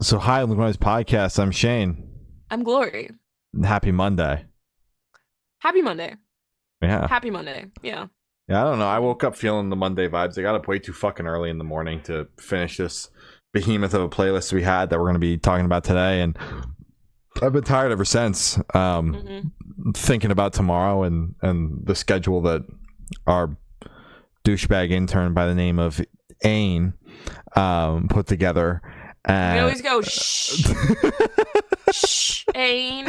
So hi, Look Noise Podcast. I'm Shane. I'm Glory. Happy Monday. Happy Monday. Yeah. Happy Monday. Yeah. Yeah, I don't know. I woke up feeling the Monday vibes. I got up way too fucking early in the morning to finish this behemoth of a playlist we had that we're going to be talking about today. And I've been tired ever since. Thinking about tomorrow and the schedule that our douchebag intern by the name of Ain put together. We always go, shh. Shh, Ain.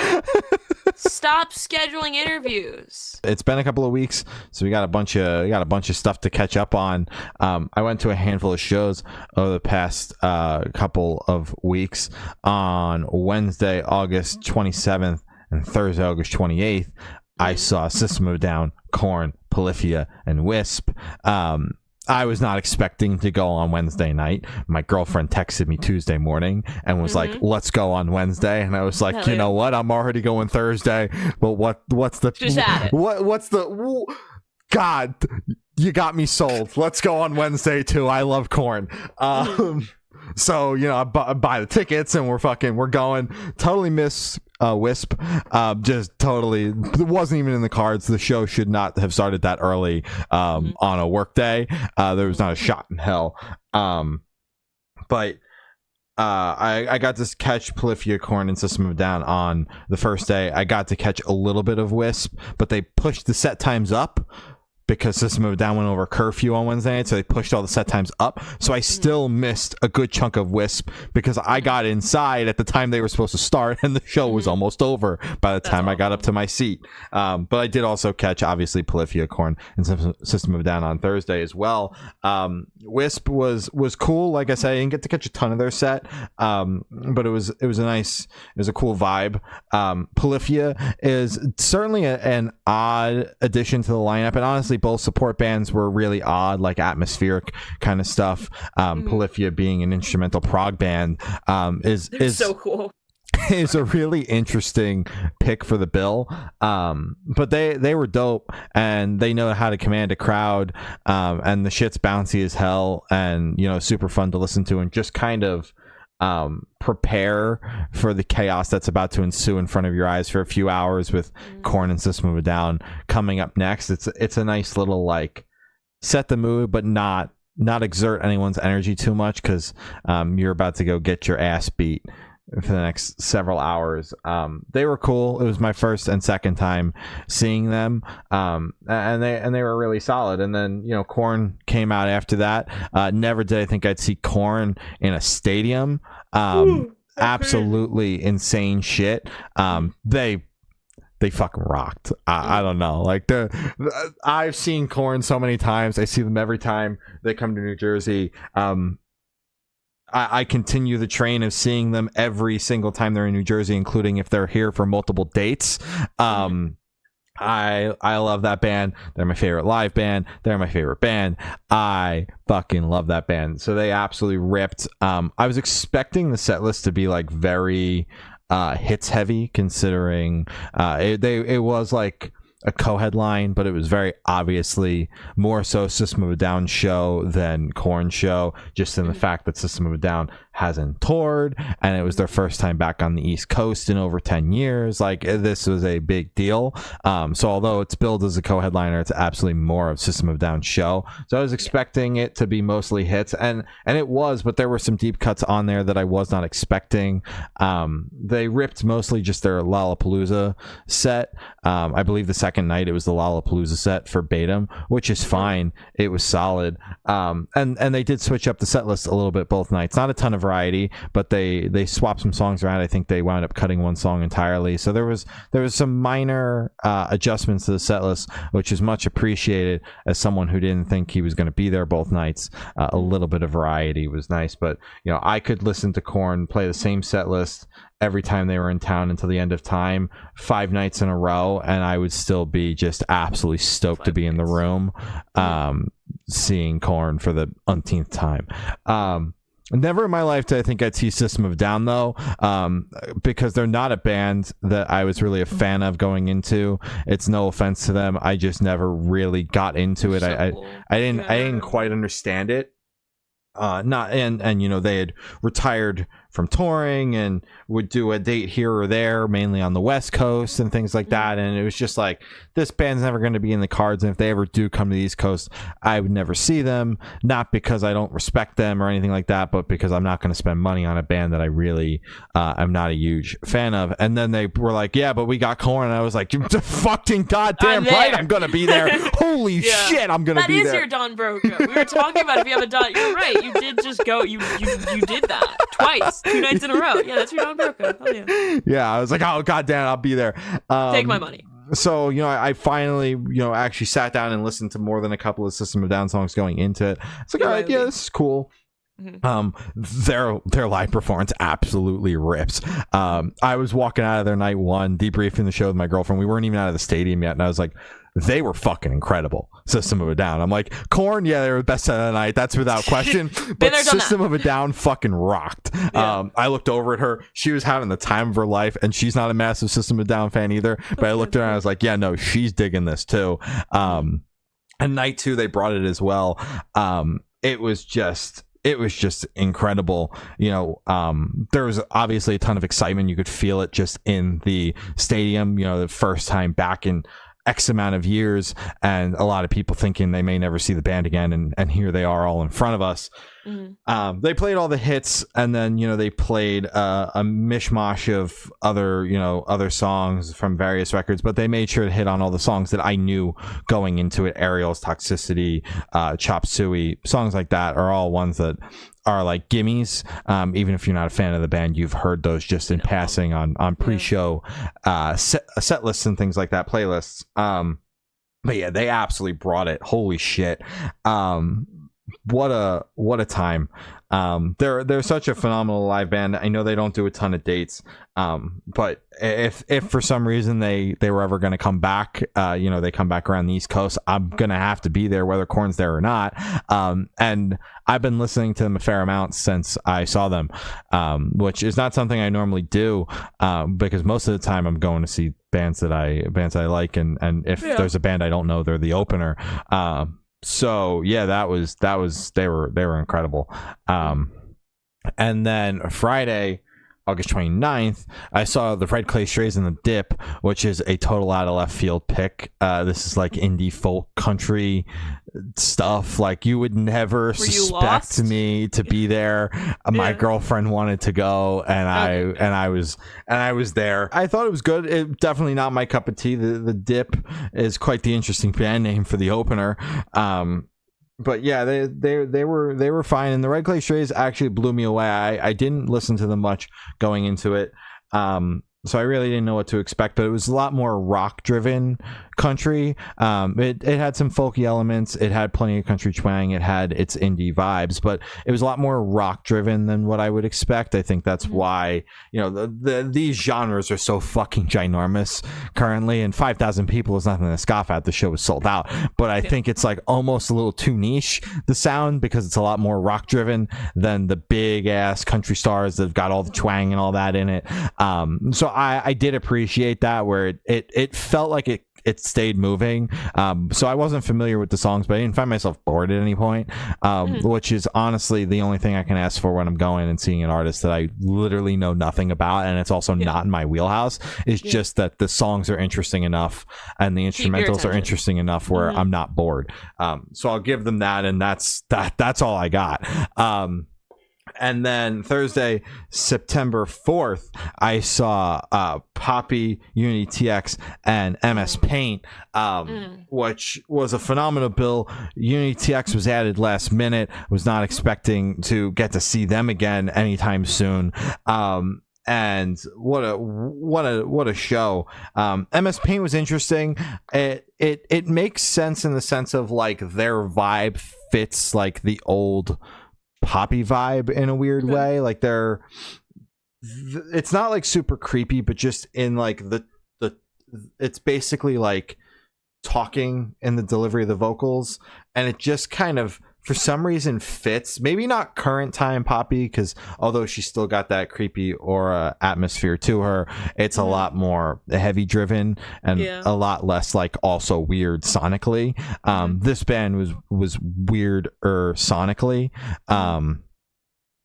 Stop scheduling interviews. It's been a couple of weeks, so we got a bunch of stuff to catch up on. I went to a handful of shows over the past couple of weeks. On Wednesday, August 27th, and Thursday, August 28th, I saw System of a Down, Korn, Polyphia, and Wisp. I was not expecting to go on Wednesday night. My girlfriend texted me Tuesday morning and was like, let's go on Wednesday. And I was like, you know what? I'm already going Thursday. But what's the... Just add it. What's the... God, you got me sold. Let's go on Wednesday too. I love Korn. So, you know, I buy the tickets and we're going. Totally miss Wisp. Just totally, it wasn't even in the cards. The show should not have started that early on a work day. There was not a shot in hell. But I got to catch Polyphia, Korn, and System of a Down on the first day. I got to catch a little bit of Wisp, but they pushed the set times up because System of a Down went over curfew on Wednesday night, so they pushed all the set times up. So I still missed a good chunk of Wisp because I got inside at the time they were supposed to start, and the show was almost over by the time I got up to my seat. But I did also catch, obviously, Polyphia, Korn, and System of a Down on Thursday as well. Wisp was cool. Like I said, I didn't get to catch a ton of their set, but it was a cool vibe. Polyphia is certainly an odd addition to the lineup, and honestly, both support bands were really odd, like atmospheric kind of stuff. Polyphia being an instrumental prog band is so cool. Is a really interesting pick for the bill. But they were dope, and they know how to command a crowd, and the shit's bouncy as hell, and you know, super fun to listen to, and just kind of prepare for the chaos that's about to ensue in front of your eyes for a few hours with Korn and System of a Down coming up next. It's a nice little, like, set the mood, but not exert anyone's energy too much, because you're about to go get your ass beat for the next several hours. They were cool. It was my first and second time seeing them, and they were really solid. And then, you know, Korn came out after that. Never did I think I'd see Korn in a stadium. Absolutely insane shit. They fucking rocked. I don't know. Like, I've seen Korn so many times. I see them every time they come to New Jersey. I continue the train of seeing them every single time they're in New Jersey, including if they're here for multiple dates. I love that band. They're my favorite live band. They're my favorite band. I fucking love that band. So they absolutely ripped. I was expecting the set list to be like very hits heavy, considering it was like a co-headline, but it was very obviously more so System of a Down show than Korn show, just in the fact that System of a Down hasn't toured, and it was their first time back on the East Coast in over 10 years. Like, this was a big deal. So although it's billed as a co-headliner, it's absolutely more of System of a Down show. So I was expecting it to be mostly hits, and it was, but there were some deep cuts on there that I was not expecting. They ripped mostly just their Lollapalooza set. I believe the second night it was the Lollapalooza set for Batum, which is fine. It was solid. And they did switch up the set list a little bit both nights. Not a ton of variety, but they swapped some songs around. I think they wound up cutting one song entirely. So there was some minor adjustments to the set list, which is much appreciated as someone who didn't think he was going to be there both nights. A little bit of variety was nice, but you know, I could listen to Korn play the same set list every time they were in town until the end of time, 5 nights in a row, and I would still be just absolutely stoked to be in the room seeing Korn for the umpteenth time. Never in my life did I think I'd see System of a Down, though, because they're not a band that I was really a fan of going into. It's no offense to them, I just never really got into it. I didn't quite understand it. And you know, they had retired from touring and would do a date here or there, mainly on the West Coast and things like that. And it was just like, this band's never going to be in the cards, and if they ever do come to the East Coast, I would never see them, not because I don't respect them or anything like that, but because I'm not going to spend money on a band that I really am not a huge fan of. And then they were like, yeah, but we got Korn, and I was like, you're fucking goddamn right, I'm going to be there. Holy shit, I'm going to be there. That is your Don BROCO. We were talking about if you have a Don. You're right, you did just go. You did that twice, 2 nights in a row. Yeah, that's your Don BROCO. Oh, yeah, I was like, oh goddamn, I'll be there. Take my money. So, I finally, actually sat down and listened to more than a couple of System of a Down songs going into it. It's like, all right, yeah, this is cool. Their live performance absolutely rips. I was walking out of their night one, debriefing the show with my girlfriend. We weren't even out of the stadium yet, and I was like, they were fucking incredible. System of a Down. I'm like, Korn, yeah, they were the best set of the night. That's without question. But System of a Down fucking rocked. Yeah. I looked over at her. She was having the time of her life, and she's not a massive System of a Down fan either. But I looked at her and I was like, yeah, no, she's digging this too. And night 2, they brought it as well. It was just incredible. There was obviously a ton of excitement. You could feel it just in the stadium, the first time back in X amount of years, and a lot of people thinking they may never see the band again, and here they are all in front of us. They played all the hits, and then they played a mishmash of other songs from various records, but they made sure to hit on all the songs that I knew going into it. Aerials, Toxicity, Chop Suey, songs like that are all ones that are like gimmies. Even if you're not a fan of the band, you've heard those just in passing on pre-show set lists and things like that, playlists. But yeah, they absolutely brought it. Holy shit. What a time. They're such a phenomenal live band. I know they don't do a ton of dates, but if for some reason they were ever going to come back, they come back around the East Coast, I'm gonna have to be there whether Korn's there or not. And I've been listening to them a fair amount since I saw them, which is not something I normally do, because most of the time I'm going to see bands that I like, and if there's a band I don't know, they're the opener. So yeah, they were incredible. And then Friday, August 29th, I saw the Red Clay Strays and the Dip, which is a total out of left field pick. This is like indie folk country stuff. Like, you would never suspect me to be there. My girlfriend wanted to go, and I was there. I thought it was good. It definitely not my cup of tea. The Dip is quite the interesting band name for the opener. But yeah, they were fine, and the Red Clay Strays actually blew me away. I didn't listen to them much going into it, so I really didn't know what to expect. But it was a lot more rock driven country. It had some folky elements. It had plenty of country twang. It had its indie vibes, but it was a lot more rock driven than what I would expect. I think that's why these genres are so fucking ginormous currently, and 5,000 people is nothing to scoff at. The show was sold out, but I think it's like almost a little too niche, the sound, because it's a lot more rock driven than the big ass country stars that have got all the twang and all that in it. So I did appreciate that, where it felt like it stayed moving. So I wasn't familiar with the songs, but I didn't find myself bored at any point, which is honestly the only thing I can ask for when I'm going and seeing an artist that I literally know nothing about, and it's also not in my wheelhouse. It's just that the songs are interesting enough and the instrumentals are interesting enough where I'm not bored. So I'll give them that, and that's all I got. And then Thursday, September 4th, I saw Poppy, UnityTX, and MSPAINT, which was a phenomenal bill. UnityTX was added last minute. Was not expecting to get to see them again anytime soon. And what a show. MSPAINT was interesting. It makes sense in the sense of like their vibe fits like the old Poppy vibe in a weird way. Like it's not like super creepy, but just in like the it's basically like talking in the delivery of the vocals, and it just kind of for some reason fits. Maybe not current time Poppy, because although she's still got that creepy aura atmosphere to her, it's a lot more heavy driven and a lot less like also weird sonically. This band was weirder sonically.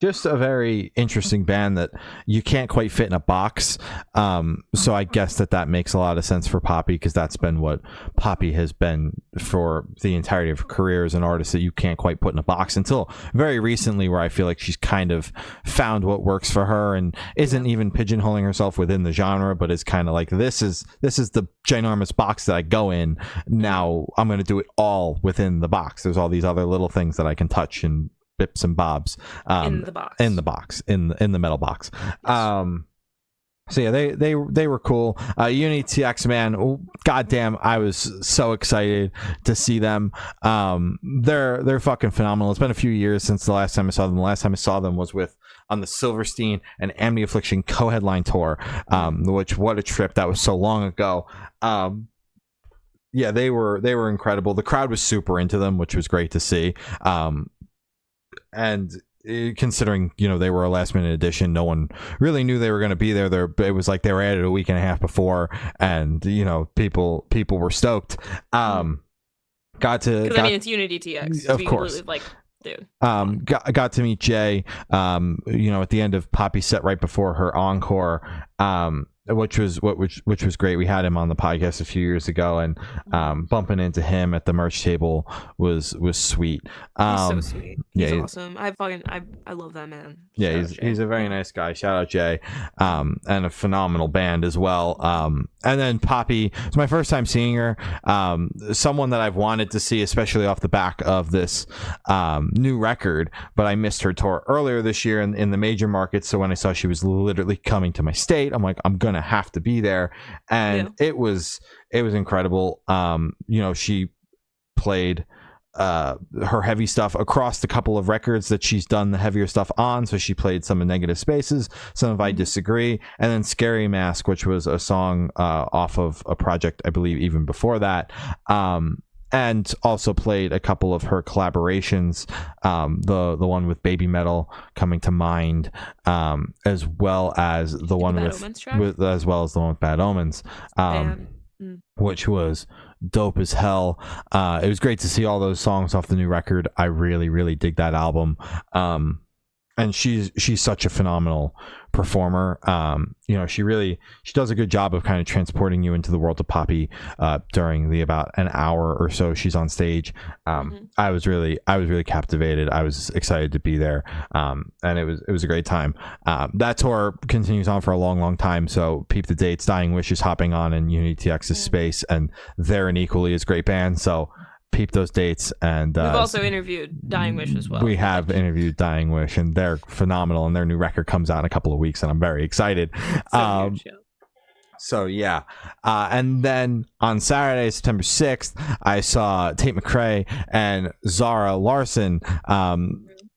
just a very interesting band that you can't quite fit in a box. So I guess that makes a lot of sense for Poppy, because that's been what Poppy has been for the entirety of her career as an artist, that you can't quite put in a box, until very recently, where I feel like she's kind of found what works for her and isn't even pigeonholing herself within the genre, but is kind of like, this is the ginormous box that I go in. Now I'm going to do it all within the box. There's all these other little things that I can touch and bips and bobs in the metal box. So yeah, they were cool. UnityTX, man, goddamn, I was so excited to see them. They're fucking phenomenal. It's been a few years since the last time I saw them. The last time I saw them was on the Silverstein and Amity Affliction co-headline tour, which, what a trip. That was so long ago. Yeah, they were incredible. The crowd was super into them, which was great to see. And considering, they were a last minute addition, no one really knew they were going to be there. It was like they were added a week and a half before, and people were stoked. It's UnityTX, of course. Dude. Got to meet Jay, at the end of Poppy's set, right before her encore, which was great. We had him on the podcast a few years ago, and bumping into him at the merch table was sweet. He's so sweet. He's awesome. I love that man. Yeah, he's a very nice guy. Shout out Jay, and a phenomenal band as well. And then Poppy, it's my first time seeing her. Someone that I've wanted to see, especially off the back of this new record, but I missed her tour earlier this year in the major markets. So when I saw she was literally coming to my state, I'm like, I'm gonna have to be there. And it was incredible. She played her heavy stuff across the couple of records that she's done the heavier stuff on. So she played some of Negative Spaces, some of I Disagree, and then Scary Mask, which was a song off of a project, I believe, even before that. And also played a couple of her collaborations, the one with Baby Metal coming to mind, as well as the one with Bad Omens, which was dope as hell. It was great to see all those songs off the new record. I really, really dig that album. And she's such a phenomenal performer. She does a good job of kind of transporting you into the world of Poppy during the about an hour or so she's on stage. I was really captivated. I was excited to be there, and it was a great time. That tour continues on for a long time, so peep the dates. Dying Wish is hopping on in UnityTX's space, and they're an equally as great band, so peep those dates. And we've also interviewed Dying Wish as well. We have interviewed Dying Wish, and they're phenomenal, and their new record comes out in a couple of weeks, and I'm very excited. So yeah. And then on Saturday, September 6th, I saw Tate McRae and Zara Larsson,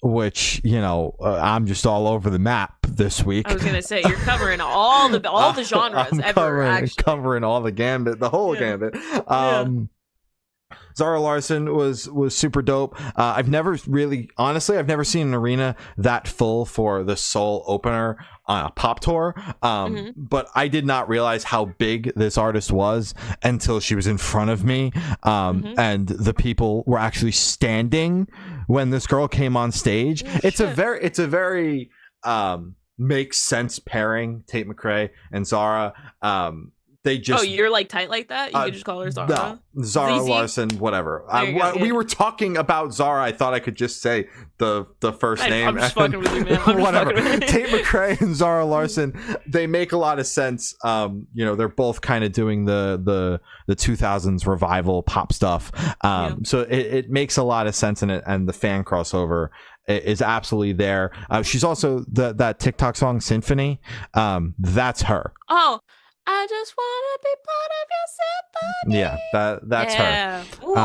which I'm just all over the map this week. I was gonna say, you're covering all the genres ever. Covering all the gambit, the whole gambit. Zara Larsson was super dope. I've never seen an arena that full for the sole opener on a pop tour. But I did not realize how big this artist was until she was in front of me. And the people were actually standing when this girl came on stage. It's a very makes sense pairing, Tate McRae and Zara. You're like tight like that? You could just call her Zara? No, Zara Larsson, whatever. We were talking about Zara. I thought I could just say the first name. I'm just fucking with you, man. Whatever. Tate McRae and Zara Larsson, they make a lot of sense. They're both kind of doing the 2000s revival pop stuff. So it makes a lot of sense in it, and the fan crossover is absolutely there. She's also that TikTok song Symphony. That's her. Oh, I just want to be part of your symphony. Yeah, that's her. Ooh,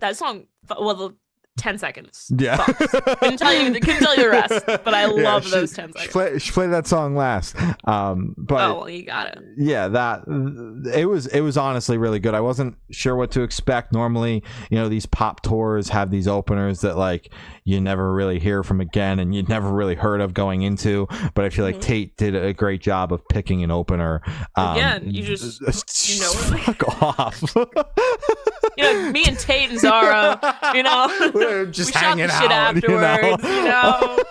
that song. Well, the 10 seconds. Yeah, couldn't tell you the rest, but I love those 10 seconds. She played that song last. But you got it. Yeah, it was honestly really good. I wasn't sure what to expect. Normally, these pop tours have these openers that like you never really hear from again, and you'd never really heard of going into. But I feel like Tate did a great job of picking an opener. Again, you just fuck off. Me and Tate and Zara, just we hanging shot the shit out, afterwards,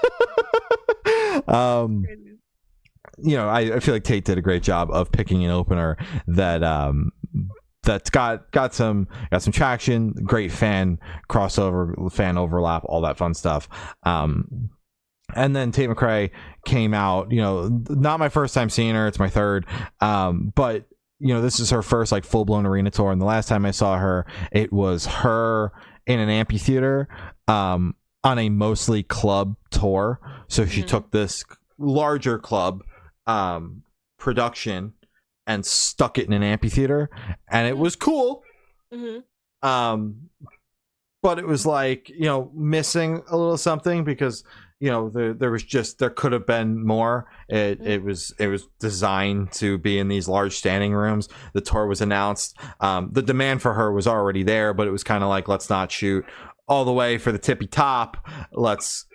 I feel like Tate did a great job of picking an opener that's got some traction, great fan crossover, fan overlap, all that fun stuff. And then Tate McRae came out, not my first time seeing her, it's my third, but this is her first like full-blown arena tour, and the last time I saw her, it was her in an amphitheater on a mostly club tour. So she took this larger club production and stuck it in an amphitheater, and it was cool. But it was like, missing a little something, because there could have been more. It was designed to be in these large standing rooms. The tour was announced. The demand for her was already there, but it was kind of like, let's not shoot all the way for the tippy top. Let's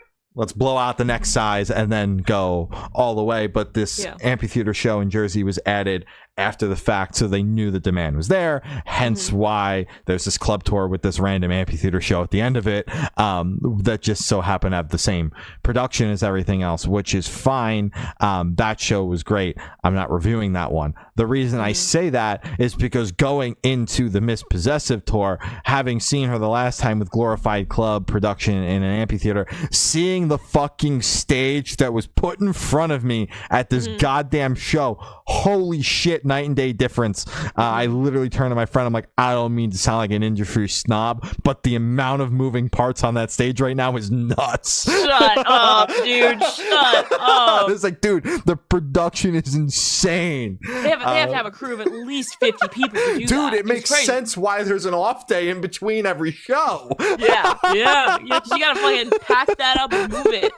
blow out the next size and then go all the way. But this amphitheater show in Jersey was added after the fact, so they knew the demand was there, hence why there's this club tour with this random amphitheater show at the end of it, that just so happened to have the same production as everything else, which is fine. That show was great. I'm not reviewing that one. The reason I say that is because going into the Miss Possessive tour, having seen her the last time with Glorified Club production in an amphitheater, seeing the fucking stage that was put in front of me at this goddamn show, holy shit, night and day difference. I literally turned to my friend, I'm like, I don't mean to sound like an industry snob, but the amount of moving parts on that stage right now is nuts. Shut up, dude. Shut up. It's like, dude, the production is insane. They have to have a crew of at least 50 people to do that. Dude, it makes sense why there's an off day in between every show. Yeah. 'Cause you gotta fucking pack that up and move it.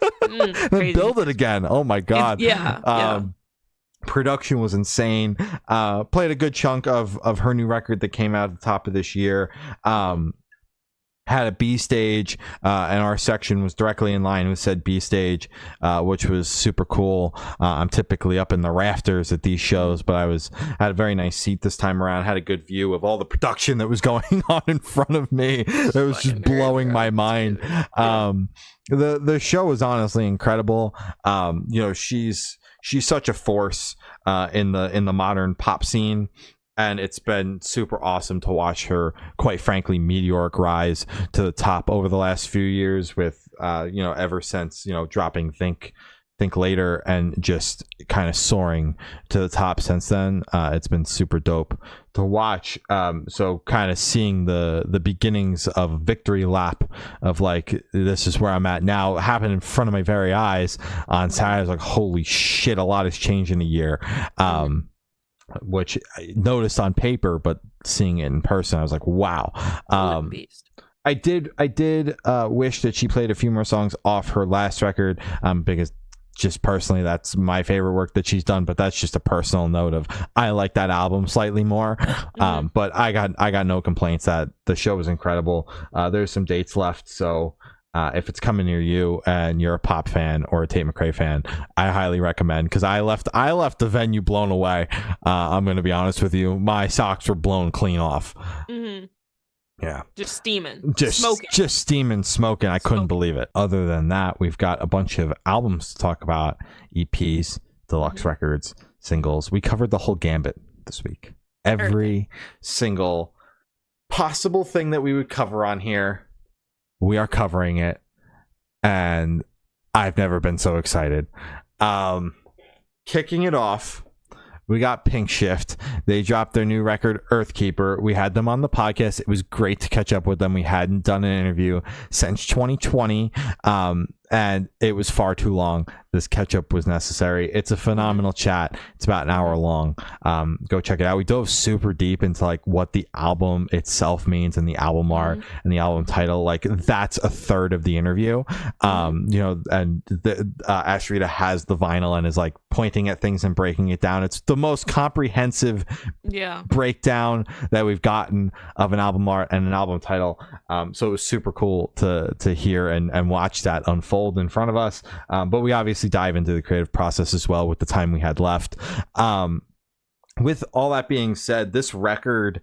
And build it again. Oh my god. Production was insane. Played a good chunk of her new record that came out at the top of this year. Had a B stage, and our section was directly in line with said B stage, which was super cool. I'm typically up in the rafters at these shows, but had a very nice seat this time around. Had a good view of all the production that was going on in front of me. It was just blowing my mind. The show was honestly incredible. She's such a force in the modern pop scene, and it's been super awesome to watch her, quite frankly, meteoric rise to the top over the last few years, with ever since dropping Think Later and just kind of soaring to the top since then. It's been super dope to watch. So kind of seeing the beginnings of victory lap of like, this is where I'm at now, happened in front of my very eyes on Saturday. I was like, holy shit, a lot has changed in a year. Which I noticed on paper, but seeing it in person, I was like, wow. I did wish that she played a few more songs off her last record, because just personally, that's my favorite work that she's done, but that's just a personal note of, I like that album slightly more. But I got no complaints. That the show was incredible. There's some dates left, so if it's coming near you and you're a pop fan or a Tate McRae fan, I highly recommend, because I left the venue blown away. I'm gonna be honest with you, my socks were blown clean off. Yeah, just steaming, smoking. I couldn't believe it. Other than that, we've got a bunch of albums to talk about: EPs, deluxe records, singles. We covered the whole gambit this week. Every single possible thing that we would cover on here, we are covering it, and I've never been so excited. Kicking it off, we got Pinkshift. They dropped their new record, Earthkeeper. We had them on the podcast. It was great to catch up with them. We hadn't done an interview since 2020, and it was far too long. This catch up was necessary. It's a phenomenal chat. It's about an hour long. Go check it out. We dove super deep into like what the album itself means and the album art and the album title. Like, that's a third of the interview. And Ashrita has the vinyl and is like pointing at things and breaking it down. It's the most comprehensive breakdown that we've gotten of an album art and an album title. So it was super cool to hear and watch that unfold in front of us. But we obviously dive into the creative process as well with the time we had left. With all that being said, this record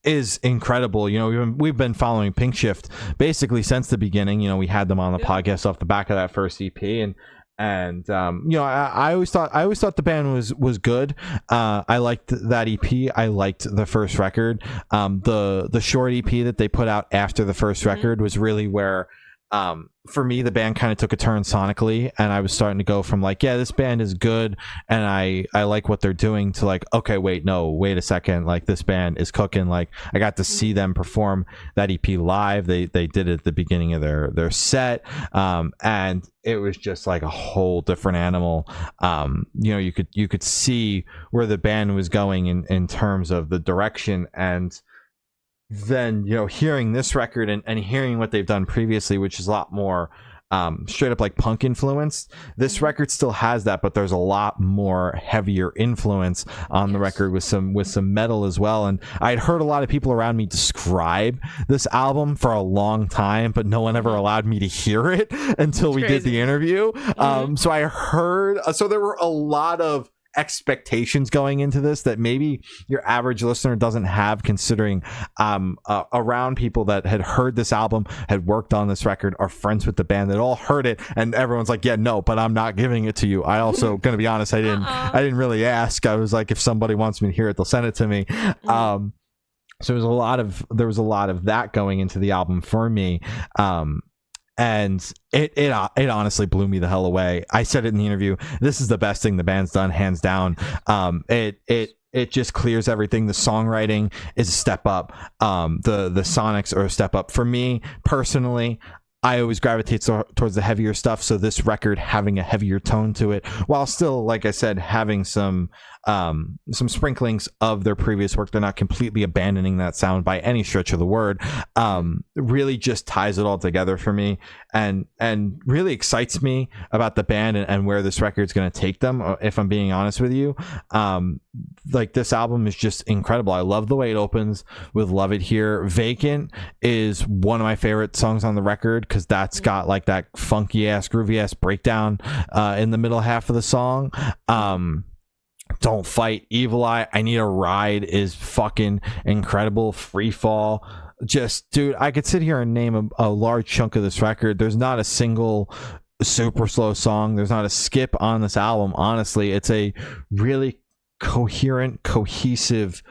is incredible. We've been following Pinkshift basically since the beginning. We had them on the podcast off the back of that first EP, and And you know, I always thought the band was good. I liked that EP. I liked the first record. The short EP that they put out after the first record was really where, for me, the band kind of took a turn sonically, and I was starting to go from like, yeah, this band is good and I like what they're doing, to like, okay, wait a second, like this band is cooking. Like I got to see them perform that EP live. They did it at the beginning of their set, and it was just like a whole different animal. You know, you could see where the band was going in terms of the direction. And then, you know, hearing this record and hearing what they've done previously, which is a lot more straight up like punk influenced, this record still has that, but there's a lot more heavier influence on the record, with some metal as well. And I'd heard a lot of people around me describe this album for a long time, but no one ever allowed me to hear it until we did the interview. So I heard, so there were a lot of expectations going into this that maybe your average listener doesn't have, considering around people that had heard this album, had worked on this record, are friends with the band, that all heard it, and everyone's like, yeah, no, but I'm not giving it to you. I also gonna be honest, I didn't really ask. I was like, if somebody wants me to hear it, they'll send it to me. So there was a lot of that going into the album for me. And it honestly blew me the hell away. I said it in the interview, this is the best thing the band's done, hands down. It just clears everything. The songwriting is a step up. The sonics are a step up. For me personally, I always gravitate towards the heavier stuff, so this record having a heavier tone to it, while still, like I said, having some sprinklings of their previous work. They're not completely abandoning that sound by any stretch of the word. Really just ties it all together for me, and really excites me about the band and where this record's going to take them, if I'm being honest with you. Like, this album is just incredible. I love the way it opens with Love It Here. Vacant is one of my favorite songs on the record, because that's got like that funky ass, groovy ass breakdown in the middle half of the song. Don't Fight, Evil Eye, I Need a Ride is fucking incredible. Free Fall, just, dude, I could sit here and name a large chunk of this record. There's not a single super slow song. There's not a skip on this album. Honestly, it's a really coherent, cohesive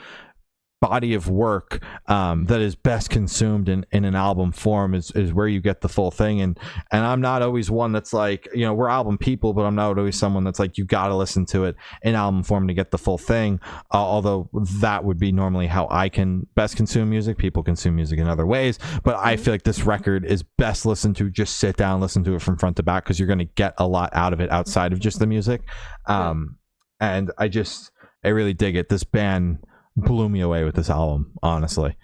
body of work that is best consumed in an album form, is where you get the full thing. And I'm not always one that's like, you know, we're album people, but I'm not always someone that's like, you gotta listen to it in album form to get the full thing, although that would be normally how I can best consume music. People consume music in other ways, but I feel like this record is best listened to, just sit down, listen to it from front to back, because you're going to get a lot out of it outside of just the music. And I really dig it. This band blew me away with this album, honestly.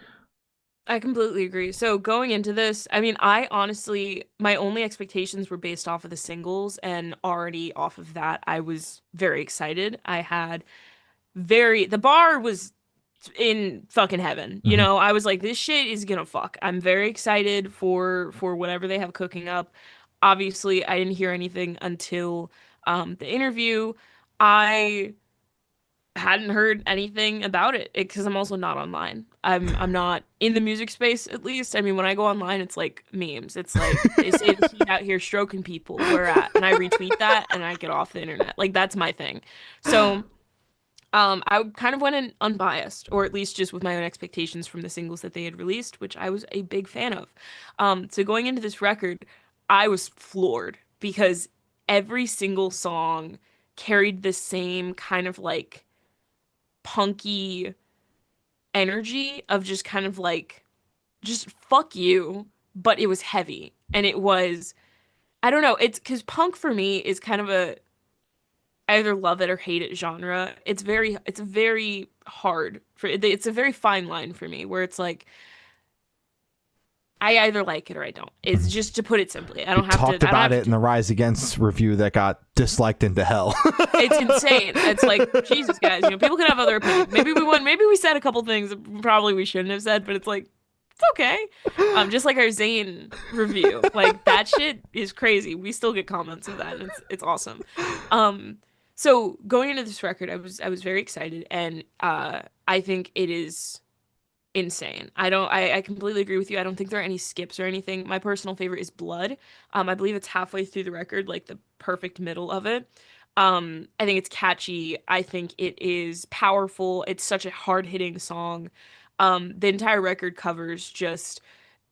I completely agree. So going into this, I mean, I honestly, my only expectations were based off of the singles, and already off of that, I was very excited. I had the bar was in fucking heaven. You know, I was like, this shit is gonna fuck. I'm very excited for whatever they have cooking up. Obviously, I didn't hear anything until the interview. I hadn't heard anything about it, because I'm also not online. I'm not in the music space, at least. I mean, when I go online, it's like memes. It's like, they say the heat out here stroking people, where at, and I retweet that and I get off the internet. Like, that's my thing. So I kind of went in unbiased, or at least just with my own expectations from the singles that they had released, which I was a big fan of. So going into this record, I was floored, because every single song carried the same kind of like punky energy of just kind of like, just fuck you, but it was heavy. And it was, I don't know, it's because punk for me is kind of a either love it or hate it genre. It's very hard it's a very fine line for me, where it's like, I either like it or I don't. It's just, to put it simply. I don't have to. Talked about it in the Rise Against review that got disliked into hell. It's insane. It's like, Jesus, guys. You know, people can have other opinions. Maybe we said a couple things that probably we shouldn't have said, but it's like, it's okay. Just like our Zayn review, like, that shit is crazy. We still get comments of that, and it's awesome. So going into this record, I was very excited, and I think it is insane. I completely agree with you. I don't think there are any skips or anything. My personal favorite is Blood. I believe it's halfway through the record, like the perfect middle of it. I think it's catchy. I think it is powerful. It's such a hard-hitting song. The entire record covers just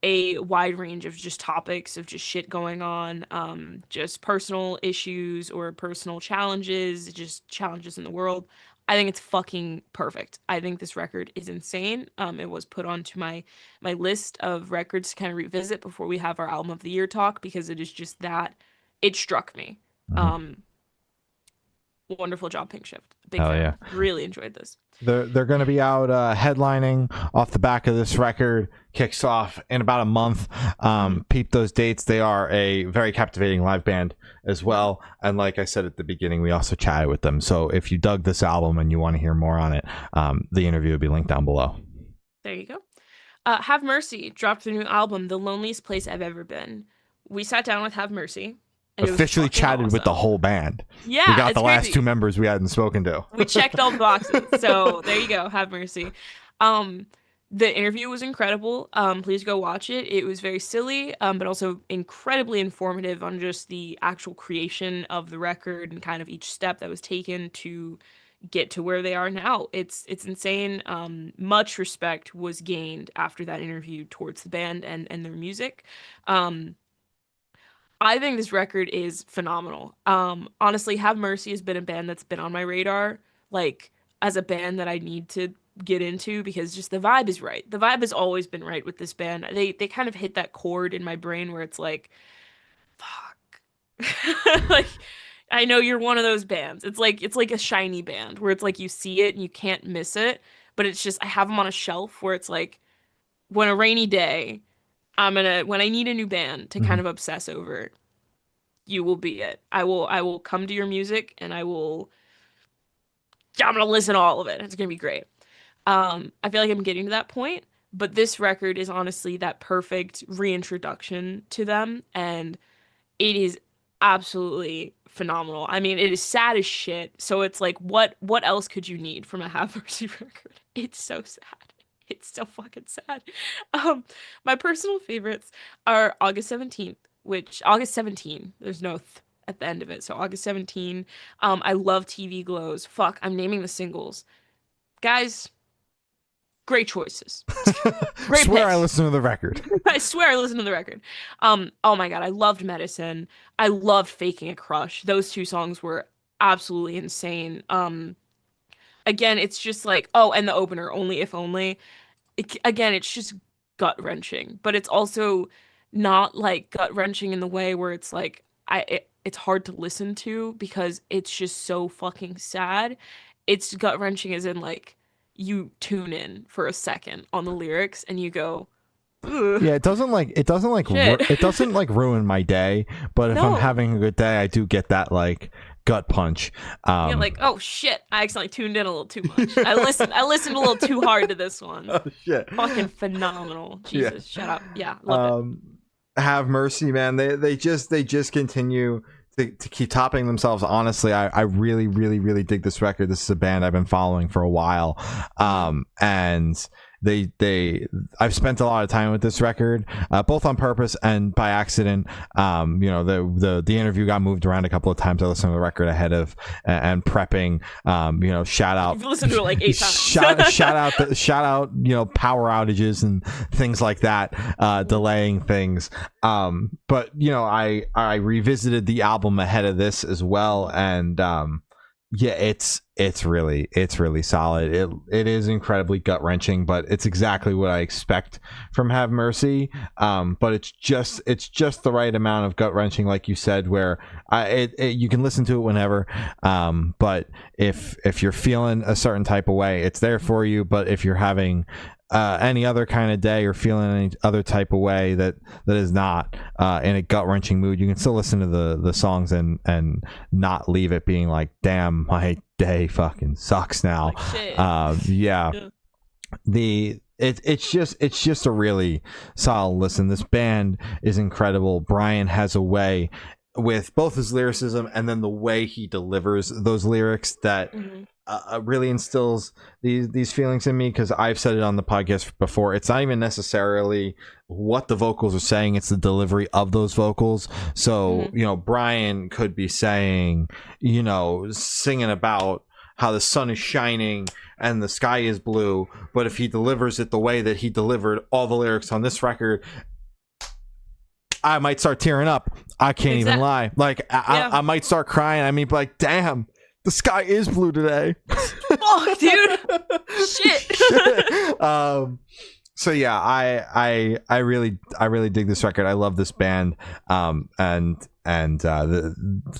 a wide range of just topics of just shit going on, just personal issues or personal challenges, just challenges in the world. I think it's fucking perfect. I think this record is insane. It was put onto my list of records to kind of revisit before we have our album of the year talk because it is just that it struck me. Um, Wonderful job, Pinkshift. Big Hell fan. yeah. Really enjoyed this. They're going to be out headlining off the back of this record. Kicks off in about a month. Peep those dates. They are a very captivating live band as well. And like I said at the beginning, we also chatted with them. So if you dug this album and you want to hear more on it, the interview will be linked down below. There you go. Have Mercy dropped their new album, The Loneliest Place I've Ever Been. We sat down with Have Mercy. And officially chatted with the whole band. Yeah, we got the last crazy. 2 members we hadn't spoken to. We checked all the boxes. So there you go. Have Mercy. The interview was incredible. Please go watch it. It was very silly, but also incredibly informative on just the actual creation of the record and kind of each step that was taken to get to where they are now. It's insane. Much respect was gained after that interview towards the band and their music. I think this record is phenomenal. Honestly, Have Mercy has been a band that's been on my radar, like as a band that I need to get into because just the vibe is right. The vibe has always been right with this band. They kind of hit that chord in my brain where it's like, fuck. Like I know you're one of those bands. It's like a shiny band where it's like you see it and you can't miss it, but it's just I have them on a shelf where it's like when a rainy day when I need a new band to kind of obsess over, you will be it. I will come to your music and I'm gonna listen to all of it. It's gonna be great. I feel like I'm getting to that point, but this record is honestly that perfect reintroduction to them, and it is absolutely phenomenal. I mean, it is sad as shit, so it's like what else could you need from a Have Mercy record? It's so sad. It's so fucking sad. My personal favorites are August 17th, which August 17, there's no at the end of it. So August 17, I love TV Glows. Fuck, I'm naming the singles. Guys, great choices. Great Swear picks. I listened to the record. I swear I listened to the record. Oh my God, I loved Medicine. I loved Faking a Crush. Those 2 songs were absolutely insane. Again, it's just like, oh, and the opener, Only If Only. Again, it's just gut-wrenching, but it's also not like gut-wrenching in the way where it's like, it's hard to listen to because it's just so fucking sad. It's gut-wrenching as in like, you tune in for a second on the lyrics and you go, ugh. Yeah, it doesn't ruin my day, but if I'm having a good day, I do get that like gut punch. Yeah, like, oh shit, I accidentally tuned in a little too much. I listened a little too hard to this one. Oh shit. Fucking phenomenal. Jesus, shut up. Yeah, love it. Have Mercy, man. They just continue to keep topping themselves. Honestly, I really, really, really dig this record. This is a band I've been following for a while. And I've spent a lot of time with this record, both on purpose and by accident. The interview got moved around a couple of times. I listened to the record ahead of and prepping. Shout out. You've listened to it like 8 times. shout out. Power outages and things like that, delaying things. But I revisited the album ahead of this as well, and yeah, it's really solid. It is incredibly gut-wrenching, but it's exactly what I expect from Have Mercy. But it's just the right amount of gut-wrenching, like you said, where you can listen to it whenever. But if you're feeling a certain type of way, it's there for you. But if you're having any other kind of day or feeling any other type of way that is not in a gut-wrenching mood, you can still listen to the songs and not leave it being like, damn, my day fucking sucks now. Like shit. Yeah. It's just a really solid listen. This band is incredible. Brian has a way with both his lyricism and then the way he delivers those lyrics that really instills these feelings in me, because I've said it on the podcast before. It's not even necessarily what the vocals are saying, it's the delivery of those vocals. So you know, Brian could be saying, you know, singing about how the sun is shining and the sky is blue, but if he delivers it the way that he delivered all the lyrics on this record, I might start tearing up. I can't even lie. Like, I might start crying. I mean, like, damn, the sky is blue today. Fuck, dude. Shit. So yeah, I really dig this record. I love this band. And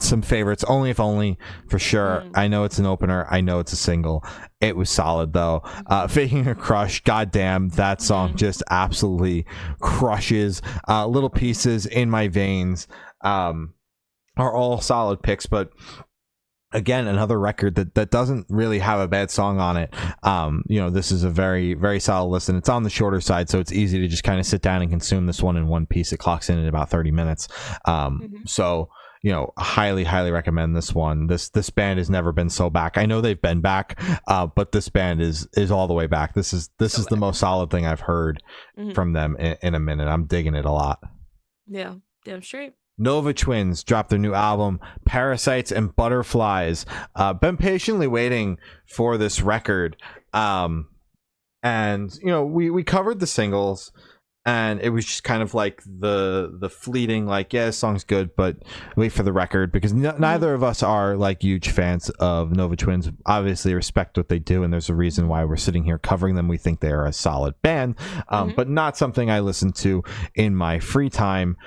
some favorites. Only If Only, for sure. I know it's an opener. I know it's a single. It was solid though. Faking a Crush, goddamn, that song just absolutely crushes. Little Pieces, In My Veins, are all solid picks, but again, another record that doesn't really have a bad song on it. You know, this is a very, very solid listen. It's on the shorter side, so it's easy to just kind of sit down and consume this one in one piece. It clocks in at about 30 minutes. So, you know, highly recommend this one. This band has never been so back. I know they've been back, but this band is all the way back. This is the most solid thing I've heard from them in a minute. I'm digging it a lot. Yeah, damn straight. Nova Twins dropped their new album, Parasites and Butterflies. Been patiently waiting for this record. And, you know, we covered the singles, and it was just kind of like the fleeting, like, yeah, this song's good, but wait for the record, because neither of us are like huge fans of Nova Twins. Obviously respect what they do, and there's a reason why we're sitting here covering them. We think they are a solid band, but not something I listen to in my free time.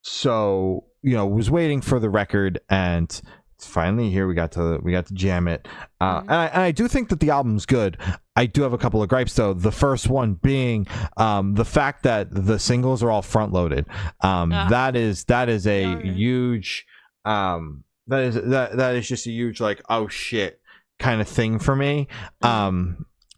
So, you know, was waiting for the record, and finally here we got to jam it. And I do think that the album's good. I do have a couple of gripes though. The first one being the fact that the singles are all front loaded. That is a huge that is just a huge, like, oh shit kind of thing for me.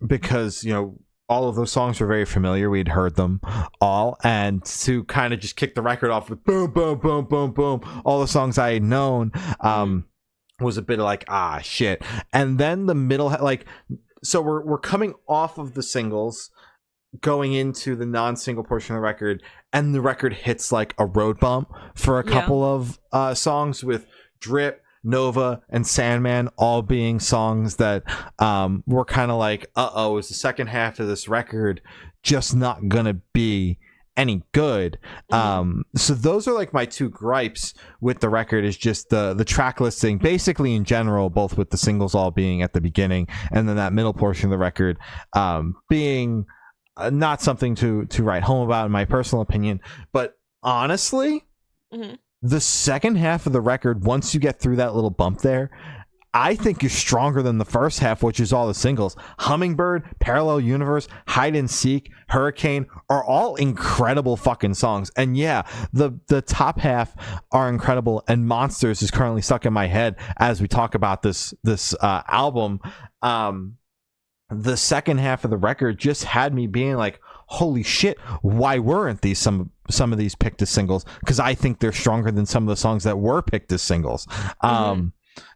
Because, you know, all of those songs were very familiar. We'd heard them all, and to kind of just kick the record off with boom, boom, boom, boom, boom, all the songs I had known, was a bit of like, ah, shit. And then the middle, like, so we're coming off of the singles, going into the non-single portion of the record, and the record hits like a road bump for a couple of songs, with Drip, Nova, and Sandman all being songs that were kind of like, is the second half of this record just not gonna be any good? So those are like my two gripes with the record, is just the track listing basically in general, both with the singles all being at the beginning and then that middle portion of the record being not something to write home about in my personal opinion. But honestly, the second half of the record, once you get through that little bump there, I think is stronger than the first half, which is all the singles. Hummingbird, Parallel Universe, Hide and Seek, Hurricane are all incredible fucking songs. And yeah, the top half are incredible, and Monsters is currently stuck in my head as we talk about this album. The second half of the record just had me being like, holy shit, why weren't these some of these picked as singles? Because I think they're stronger than some of the songs that were picked as singles.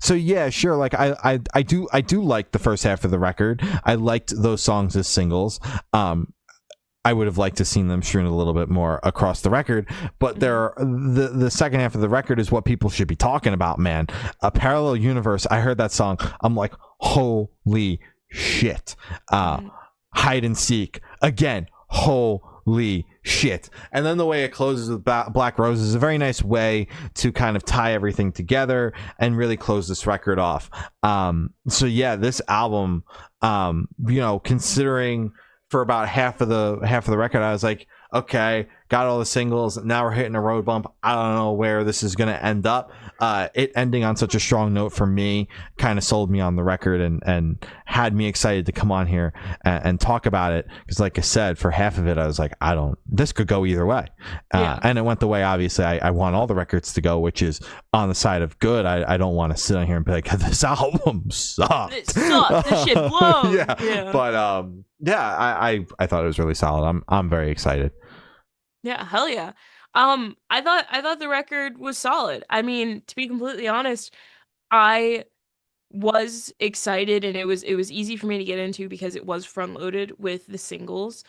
So yeah, sure, like I do like the first half of the record. I liked those songs as singles. I would have liked to seen them strewn a little bit more across the record, but the second half of the record is what people should be talking about, man. A Parallel Universe, I heard that song, I'm like, holy shit. Hide and Seek, again, holy shit. And then the way it closes with Black Roses is a very nice way to kind of tie everything together and really close this record off. So yeah, this album, you know, considering for about half of the record, I was like, okay, got all the singles, now we're hitting a road bump. I don't know where this is going to end up. It ending on such a strong note for me kind of sold me on the record and had me excited to come on here and talk about it, because like I said, for half of it I was like, this could go either way. And it went the way, obviously, I want all the records to go, which is on the side of good. I don't want to sit on here and be like, this album sucked. It sucked. This shit blows. Yeah. But yeah, I thought it was really solid. I'm very excited. Yeah, hell yeah. I thought the record was solid. I mean, to be completely honest, I was excited and it was easy for me to get into because it was front loaded with the singles.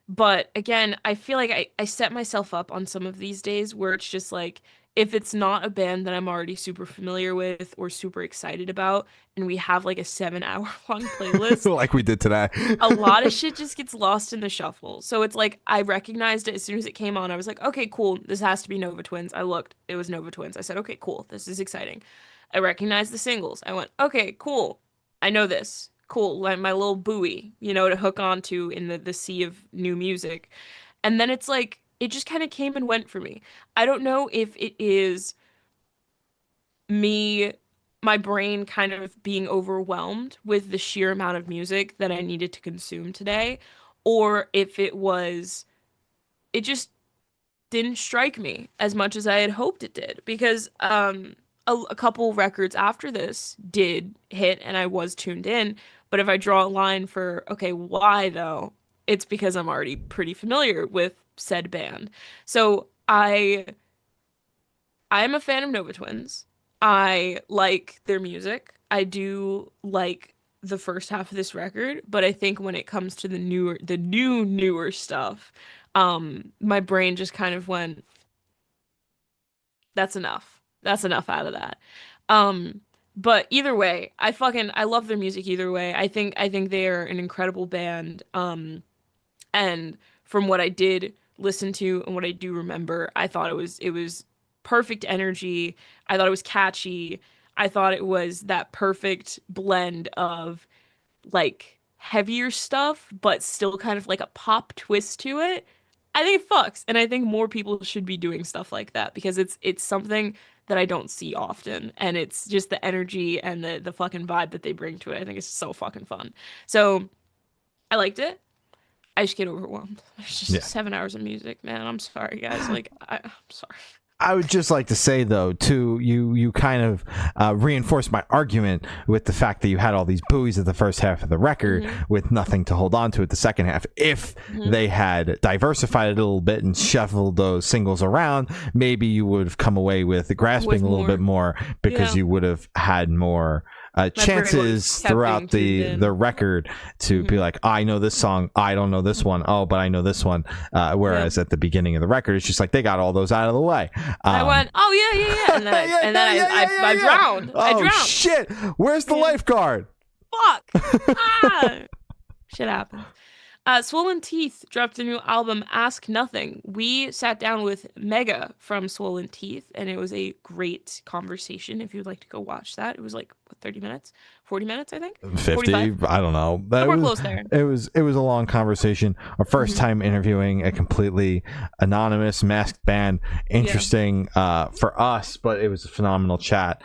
But again, I feel like I set myself up on some of these days where it's just like if it's not a band that I'm already super familiar with or super excited about, and we have like a 7 hour long playlist, Like we did today. a lot of shit just gets lost in the shuffle. So it's like I recognized it as soon as it came on. I was like, okay, cool. This has to be Nova Twins. I looked, it was Nova Twins. I said, okay, cool. This is exciting. I recognized the singles. I went, okay, cool. I know this. Cool. Like my little buoy, to hook onto in the sea of new music. And then it's like it just kind of came and went for me. I don't know if it is me, my brain kind of being overwhelmed with the sheer amount of music that I needed to consume today, or if it just didn't strike me as much as I had hoped it did. Because a couple records after this did hit and I was tuned in. But if I draw a line for, okay, why though? It's because I'm already pretty familiar with said band. So I'm a fan of Nova Twins. I like their music. I do like the first half of this record, but I think when it comes to newer stuff, my brain just kind of went, that's enough. That's enough out of that. Um, but either way, I love their music either way. I think they are an incredible band. And from what I did listen to and what I do remember, I thought it was perfect energy. I thought it was catchy. I thought it was that perfect blend of like heavier stuff, but still kind of like a pop twist to it. I think it fucks, and I think more people should be doing stuff like that because it's something that I don't see often, and it's just the energy and the fucking vibe that they bring to it. I think it's so fucking fun. So I liked it. I just get overwhelmed. It's just Yeah. 7 hours of music, man. I'm sorry, guys. Like, I'm sorry. I would just like to say, though, too, you kind of reinforced my argument with the fact that you had all these buoys at the first half of the record with nothing to hold on to at the second half. If they had diversified it a little bit and shuffled those singles around, maybe you would have come away with grasping a little bit more because you would have had more chances throughout the record to be like, I know this song, I don't know this one, oh, but I know this one. Whereas at the beginning of the record, it's just like they got all those out of the way. I went, oh yeah, and then I drowned. Oh, I drowned. Shit! Where's the lifeguard? Fuck! Shit happens. Swollen Teeth dropped a new album, Ask Nothing. We sat down with Mega from Swollen Teeth, and it was a great conversation. If you'd like to go watch that, it was like 30 minutes, 40 minutes, I think. 50, 45? I don't know. We're close there. It was a long conversation. Our first time interviewing a completely anonymous masked band. Interesting for us, but it was a phenomenal chat.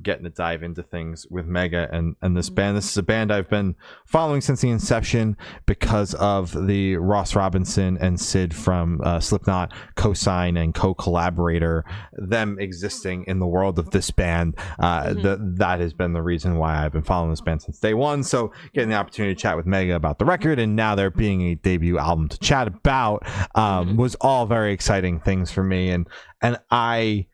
Getting to dive into things with Mega and this band. This is a band I've been following since the inception because of the Ross Robinson and Sid from Slipknot co-sign and co-collaborator, them existing in the world of this band. That has been the reason why I've been following this band since day one. So getting the opportunity to chat with Mega about the record and now there being a debut album to chat about was all very exciting things for me. And I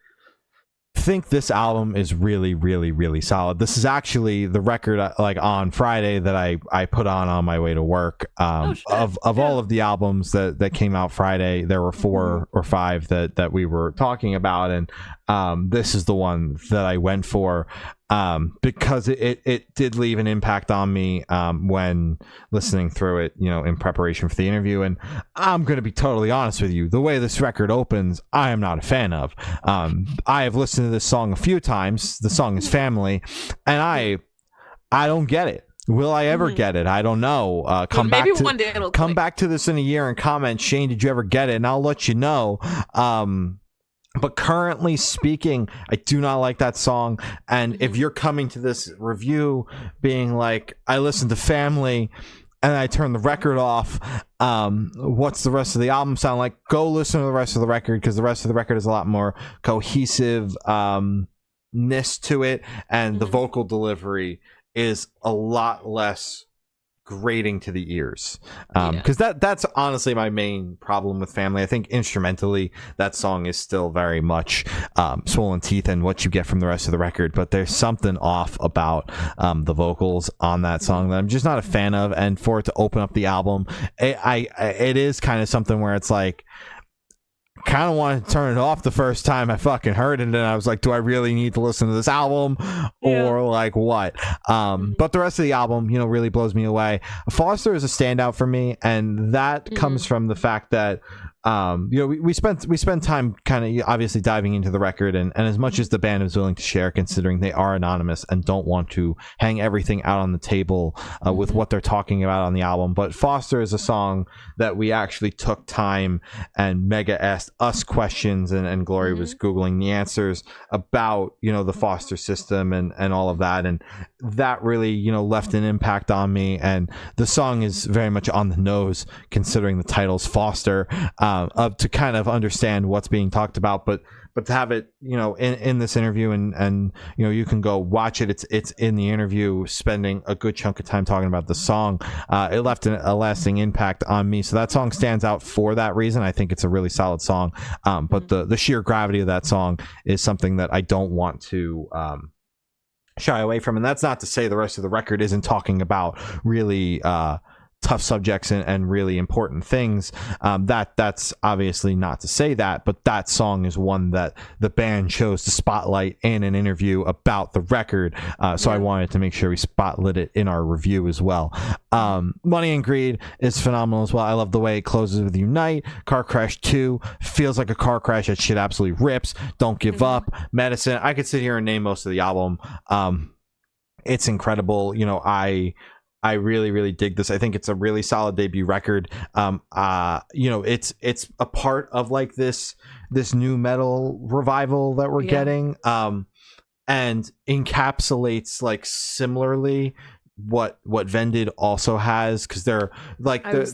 think this album is really, really, really solid. This is actually the record like on Friday that I put on my way to work. Of all of the albums that came out Friday, there were 4 or 5 that we were talking about, and this is the one that I went for because it did leave an impact on me when listening through it, in preparation for the interview. And I'm going to be totally honest with you, the way this record opens, I am not a fan of. I have listened to this song a few times. The song is Family, and I don't get it. Will I ever get it? I don't know. Come back to this in a year and comment, Shane, did you ever get it? And I'll let you know. But currently speaking, I do not like that song. And if you're coming to this review being like, I listened to Family and I turned the record off, what's the rest of the album sound like? Go listen to the rest of the record, because the rest of the record is a lot more cohesiveness to it, and the vocal delivery is a lot less grating to the ears, Yeah. because that's honestly my main problem with Family. I think instrumentally that song is still very much Swollen Teeth and what you get from the rest of the record, but there's something off about the vocals on that song that I'm just not a fan of. And for it to open up the album, it is kind of something where it's like, kind of wanted to turn it off the first time I fucking heard it, and then I was like, do I really need to listen to this album or like what? But the rest of the album, you know, really blows me away. Foster is a standout for me, and that comes from the fact that you know, we spent time kind of obviously diving into the record, and as much as the band is willing to share, considering they are anonymous and don't want to hang everything out on the table with what they're talking about on the album. But Foster is a song that we actually took time, and Mega asked us questions, and Glory was Googling the answers about, you know, the foster system and all of that, and that really, you know, left an impact on me. And the song is very much on the nose considering the title's Foster, to kind of understand what's being talked about, but to have it, you know, in this interview, and you know, you can go watch it. It's in the interview, spending a good chunk of time talking about the song. It left a lasting impact on me, so that song stands out for that reason. I think it's a really solid song, but the sheer gravity of that song is something that I don't want to shy away from. And that's not to say the rest of the record isn't talking about really tough subjects and really important things. That's obviously not to say that, but that song is one that the band chose to spotlight in an interview about the record. So I wanted to make sure we spotlit it in our review as well. Money and Greed is phenomenal as well. I love the way it closes with Unite. Car Crash 2 feels like a car crash. That shit absolutely rips. Don't Give Up. Medicine. I could sit here and name most of the album. It's incredible. You know, I really, really dig this. I think it's a really solid debut record. You know, it's a part of like this new metal revival that we're getting, and encapsulates like similarly what Vended also has, because they're like this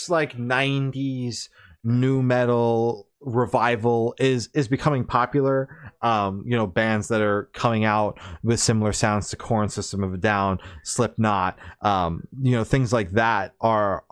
like 90s new metal revival is becoming popular. You know, bands that are coming out with similar sounds to Korn, System of a Down, Slipknot, you know, things like that are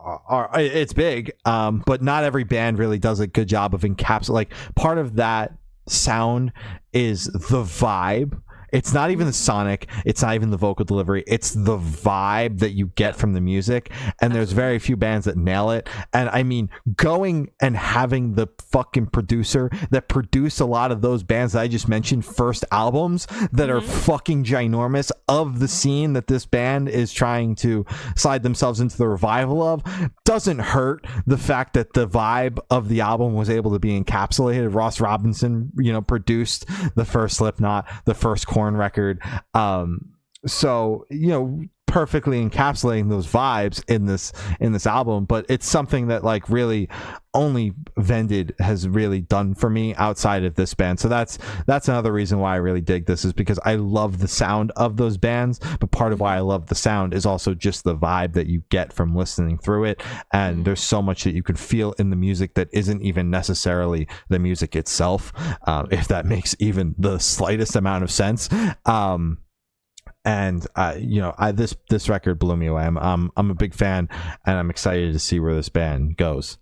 it's big, but not every band really does a good job of encapsulating. Like, part of that sound is the vibe. It's not even the sonic, it's not even the vocal delivery, it's the vibe that you get from the music, and there's very few bands that nail it. And I mean, going and having the fucking producer that produced a lot of those bands that I just mentioned first albums that are fucking ginormous of the scene that this band is trying to slide themselves into the revival of, doesn't hurt the fact that the vibe of the album was able to be encapsulated. Ross Robinson, you know, produced the first Slipknot, the first Korn record, so, you know, perfectly encapsulating those vibes in this album. But it's something that like really only Vended has really done for me outside of this band. So that's another reason why I really dig this, is because I love the sound of those bands, but part of why I love the sound is also just the vibe that you get from listening through it. And there's so much that you can feel in the music that isn't even necessarily the music itself, if that makes even the slightest amount of sense. And you know, this record blew me away. I'm a big fan, and I'm excited to see where this band goes.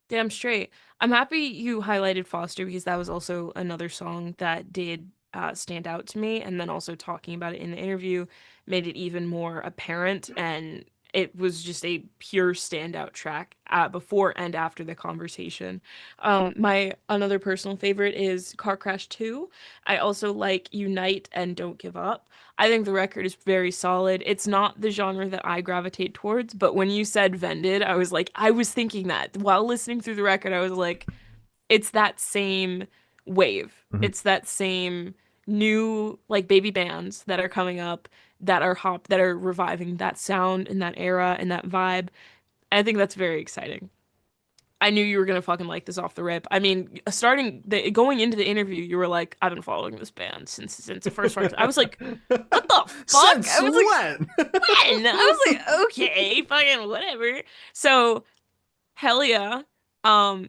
Damn straight. I'm happy you highlighted Foster, because that was also another song that did stand out to me, and then also talking about it in the interview made it even more apparent, and it was just a pure standout track before and after the conversation. My another personal favorite is Car Crash 2. I also like Unite and Don't Give Up. I think the record is very solid. It's not the genre that I gravitate towards, but when you said Vended, I was thinking that while listening through the record. I was like, it's that same wave. It's that same new like baby bands that are coming up, that are reviving that sound and that era and that vibe. And I think that's very exciting. I knew you were gonna fucking like this off the rip. I mean, going into the interview, you were like, "I've been following this band since the first part." I was like, "What the fuck?" Since I was when? like, "When?" I was like, "Okay, fucking whatever." So, hell yeah.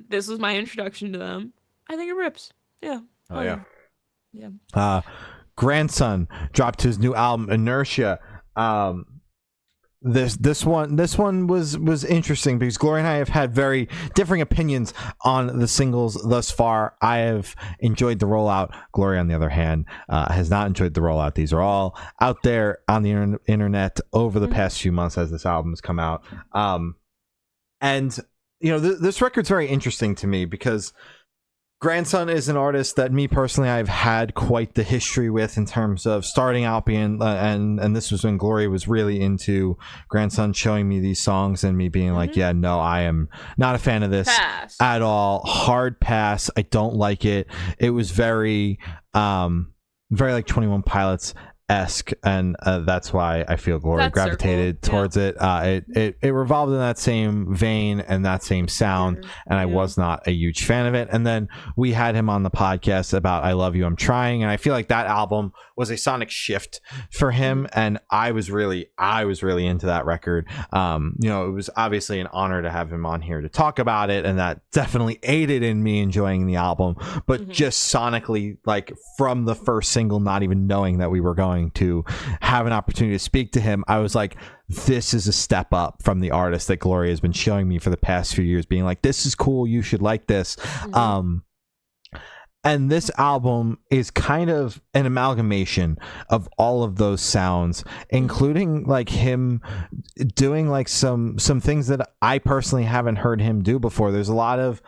This was my introduction to them. I think it rips. Yeah. Oh yeah. Grandson dropped his new album Inertia. This one was interesting because Glory and I have had very differing opinions on the singles thus far. I have enjoyed the rollout. Glory, on the other hand, has not enjoyed the rollout. These are all out there on the internet over the past few months as this album has come out. And this record's very interesting to me because Grandson is an artist that me personally I've had quite the history with in terms of starting out being and this was when Glory was really into Grandson showing me these songs and me being like, yeah, no, I am not a fan of this at all. Hard pass. I don't like it. It was very like 21 Pilots esque, and that's why I feel Glory gravitated towards it. It revolved in that same vein and that same sound, and I was not a huge fan of it. And then we had him on the podcast about I Love You, I'm Trying, and I feel like that album was a sonic shift for him, and I was really into that record. It was obviously an honor to have him on here to talk about it, and that definitely aided in me enjoying the album. But just sonically, like from the first single, not even knowing that we were going to have an opportunity to speak to him, I was like, this is a step up from the artist that Gloria has been showing me for the past few years, being like, this is cool, you should like this. And this album is kind of an amalgamation of all of those sounds, including like him doing like some things that I personally haven't heard him do before. There's a lot of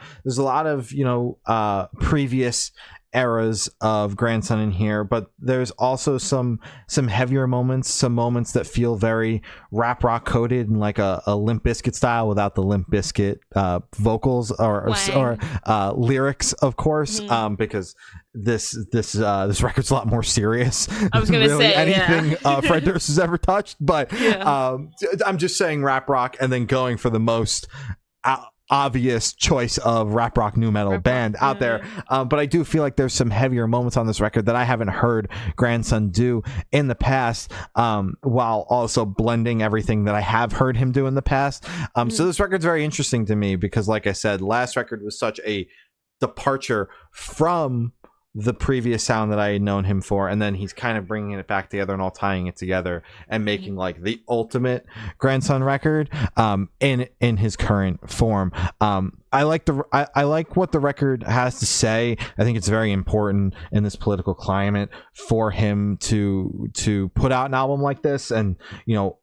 previous eras of Grandson in here, but there's also some heavier moments, some moments that feel very rap rock coded and like a Limp Bizkit style without the Limp Bizkit vocals or lyrics, of course, because this record's a lot more serious. I was gonna say anything Fred Durst has ever touched, but I'm just saying rap rock and then going for the most obvious choice of rap rock nu metal band out there, but I do feel like there's some heavier moments on this record that I haven't heard Grandson do in the past, while also blending everything that I have heard him do in the past. So this record's very interesting to me because, like I said, last record was such a departure from the previous sound that I had known him for, and then he's kind of bringing it back together and all tying it together and making like the ultimate Grandson record in his current form. I like what the record has to say. I think it's very important in this political climate for him to put out an album like this, and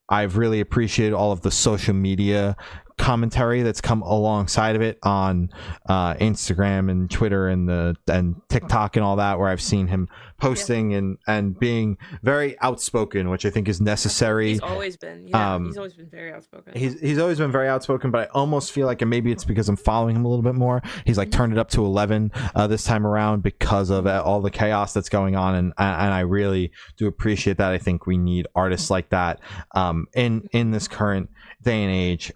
I've really appreciated all of the social media commentary that's come alongside of it on Instagram and Twitter and TikTok and all that, where I've seen him posting and being very outspoken, which I think is necessary. He's always been he's always been very outspoken. He's always been very outspoken, but I almost feel like, and maybe it's because I'm following him a little bit more, he's like turned it up to 11 this time around because of all the chaos that's going on, and I really do appreciate that. I think we need artists like that in this current day and age,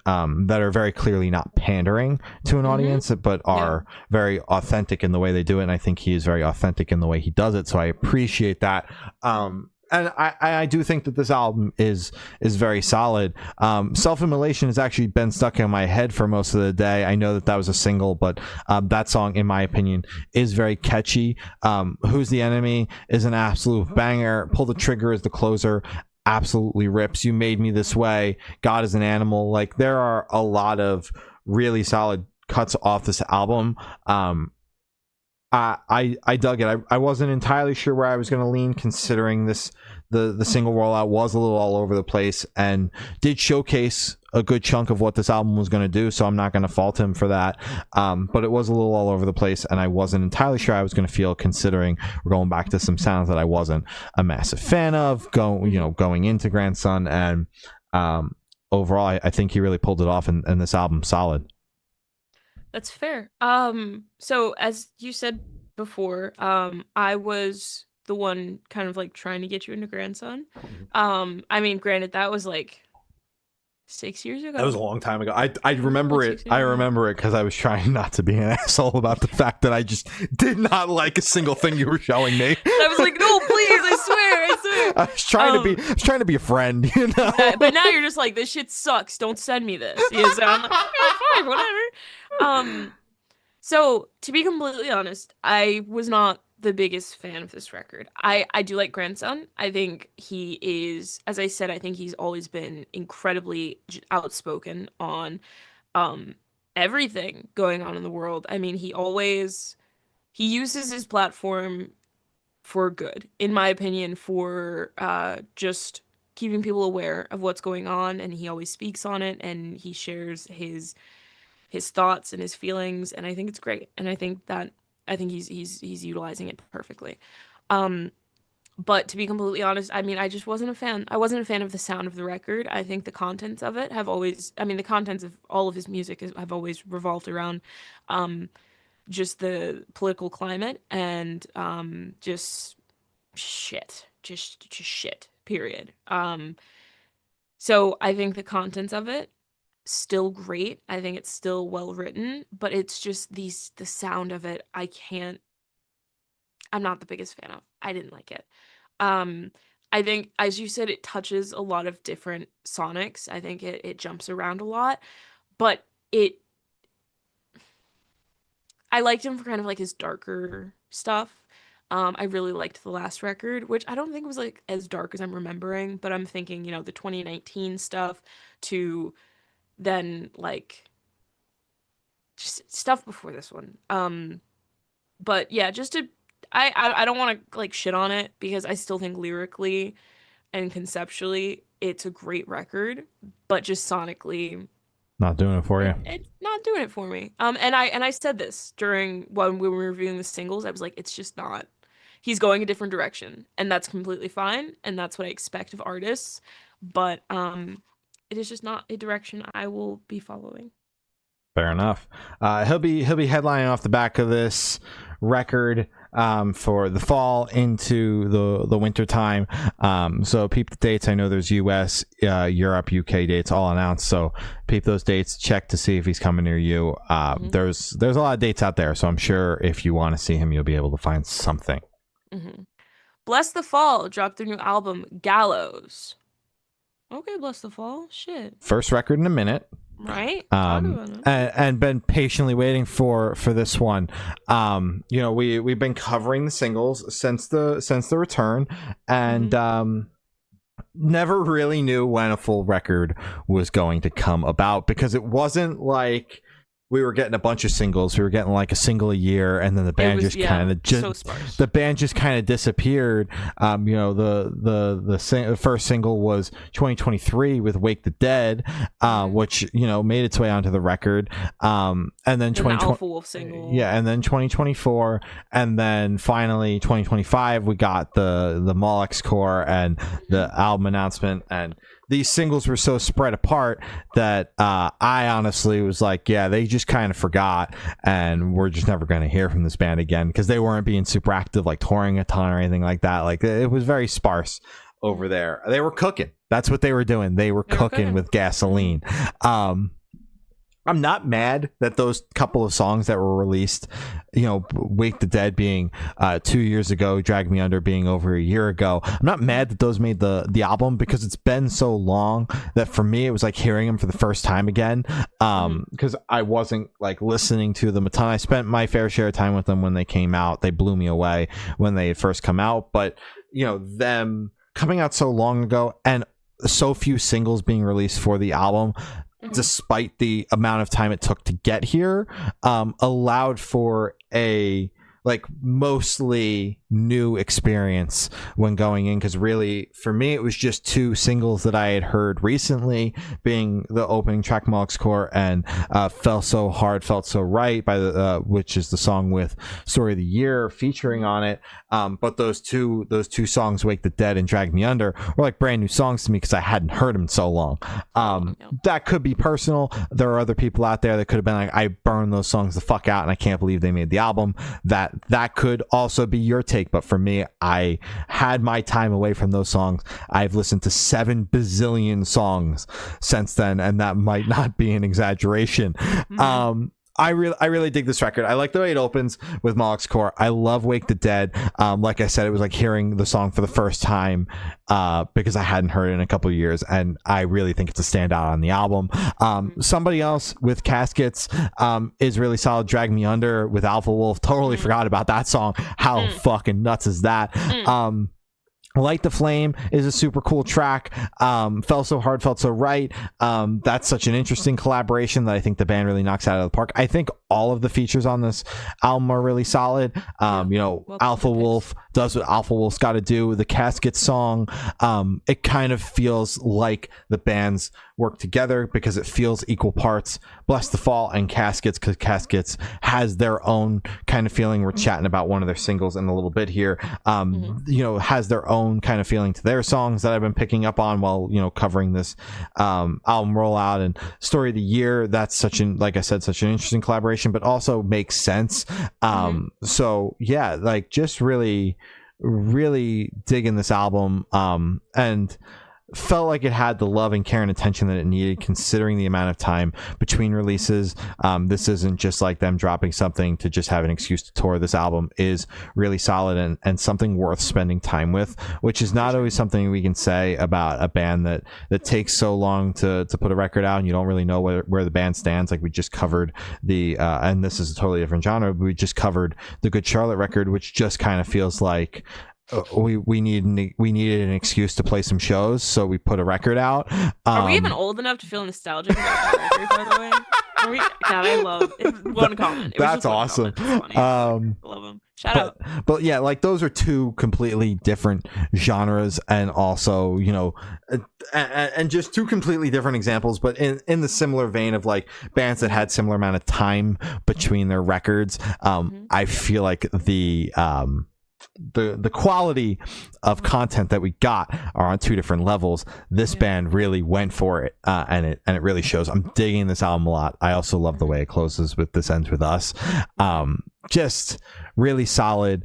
that are very clearly not pandering to an audience, but are very authentic in the way they do it, and I think he is very authentic in the way he does it, so I appreciate that. And I do think that this album is very solid. Self-Immolation has actually been stuck in my head for most of the day. I know that was a single, but that song, in my opinion, is very catchy. Who's the Enemy is an absolute banger. Pull the Trigger is the closer. Absolutely rips. You Made Me This Way. God Is an Animal. Like, there are a lot of really solid cuts off this album. I dug it. I wasn't entirely sure where I was going to lean, considering the single rollout was a little all over the place and did showcase a good chunk of what this album was going to do, so I'm not going to fault him for that, but it was a little all over the place, and I wasn't entirely sure I was going to feel, considering we're going back to some sounds that I wasn't a massive fan of going into Grandson, and overall I think he really pulled it off, and this album's solid. That's fair. So as you said before, I was the one kind of like trying to get you into Grandson. I mean, granted, that was like 6 years ago. That was a long time ago. I remember it. I remember it because I was trying not to be an asshole about the fact that I just did not like a single thing you were showing me. I was like, no, please, I swear. I was trying to be a friend, But now you're just like, this shit sucks. Don't send me this. So I'm like, okay, fine, whatever. So to be completely honest, I was not the biggest fan of this record. I do like Grandson. I think he is, as I said, I think he's always been incredibly outspoken on um everything going on in the world. I mean, he uses his platform for good, in my opinion, for just keeping people aware of what's going on, and he always speaks on it, and he shares his thoughts and his feelings, and I think it's great. And I think he's utilizing it perfectly. Um, but to be completely honest, I mean, I just wasn't a fan. I wasn't a fan of the sound of the record. I think the contents of it have always, I mean, the contents of all of his music have always revolved around um, just the political climate and just shit, period. So I think the contents of it still great. I think it's still well written, but it's just the sound of it. I'm not the biggest fan of. I didn't like it. Um, I think, as you said, it touches a lot of different sonics. I think it jumps around a lot, but I liked him for kind of like his darker stuff. I really liked the last record, which I don't think was like as dark as I'm remembering, but I'm thinking, the 2019 stuff to then like just stuff before this one. But yeah, I don't want to like shit on it because I still think lyrically and conceptually it's a great record, but just sonically Not doing it for you. it's not doing it for me. And I said this during when we were reviewing the singles. I was like, it's just not. He's going a different direction, and that's completely fine, and that's what I expect of artists. But it is just not a direction I will be following. Fair enough. He'll be headlining off the back of this record for the fall into the winter time. So peep the dates. I know there's US, Europe, UK dates all announced. So peep those dates. Check to see if he's coming near you. There's a lot of dates out there. So I'm sure if you want to see him, you'll be able to find something. Bless the Fall dropped their new album Gallows. Okay, Bless the Fall. Shit. First record in a minute. Right? And been patiently waiting for this one. We've been covering the singles since the return, and never really knew when a full record was going to come about, because it wasn't like we were getting a bunch of singles. We were getting like a single a year, and then the band the band just kind of disappeared. The first single was 2023 with "Wake the Dead," which made its way onto the record. And then the Alpha Wolf single. Yeah, and then 2024, and then finally 2025, we got the Molex core and the album announcement. And these singles were so spread apart that I honestly was like, yeah, they just kind of forgot, and we're just never going to hear from this band again, because they weren't being super active, like touring a ton or anything like that. Like, it was very sparse over there. They were cooking. That's what they were doing. They were cooking with gasoline. I'm not mad that those couple of songs that were released, Wake the Dead being 2 years ago, Drag Me Under being over a year ago. I'm not mad that those made the album, because it's been so long that for me it was like hearing them for the first time again, because I wasn't like listening to them a ton. I spent my fair share of time with them when they came out. They blew me away when they had first come out, but them coming out so long ago and so few singles being released for the album, despite the amount of time it took to get here, allowed for a mostly new experience when going in, because really for me it was just two singles that I had heard recently, being the opening track Molex Core and Fell So Hard Felt So Right by the which is the song with Story of the Year featuring on it, but those two songs, Wake the Dead and Drag Me Under, were like brand new songs to me because I hadn't heard them in so long. That could be personal. There are other people out there that could have been like, I burned those songs the fuck out and I can't believe they made the album. That could also be your take, but for me, I had my time away from those songs. I've listened to 7 bazillion songs since then, and that might not be an exaggeration. I really dig this record. I like the way it opens with Moloch's Core. I love Wake the Dead. Like I said, it was like hearing the song for the first time because I hadn't heard it in a couple of years, and I really think it's a standout on the album. Somebody else with Caskets is really solid. Drag Me Under with Alpha Wolf. Totally forgot about that song. How fucking nuts is that? Light the Flame is a super cool track. Fell So Hard, Felt So Right. That's such an interesting collaboration that I think the band really knocks out of the park. I think all of the features on this album are really solid. Alpha Wolf does what Alpha Wolf's got to do. The Caskets song, it kind of feels like the bands work together because it feels equal parts Bless the Fall and Caskets, because Caskets has their own kind of feeling. We're chatting about one of their singles in a little bit here. Has their own kind of feeling to their songs that I've been picking up on while covering this album rollout. And Story of the Year, that's such an interesting collaboration, but also makes sense. So yeah, like just really digging this album, and felt like it had the love and care and attention that it needed, considering the amount of time between releases. This isn't just like them dropping something to just have an excuse to tour. This album is really solid and something worth spending time with, which is not always something we can say about a band that takes so long to put a record out, and you don't really know where the band stands. Like we just covered and this is a totally different genre, but we just covered the Good Charlotte record, which just kind of feels like we needed an excuse to play some shows, so we put a record out. Are we even old enough to feel nostalgic about that record, by the way? God, I love it. One comment. That's awesome. I love them. Shout out. But yeah, like those are two completely different genres, and also and just two completely different examples, but in the similar vein of like bands that had similar amount of time between their records. I feel like the quality of content that we got are on two different levels. This band really went for it, and it really shows. I'm digging this album a lot. I also love the way it closes with This Ends With Us. Just really solid,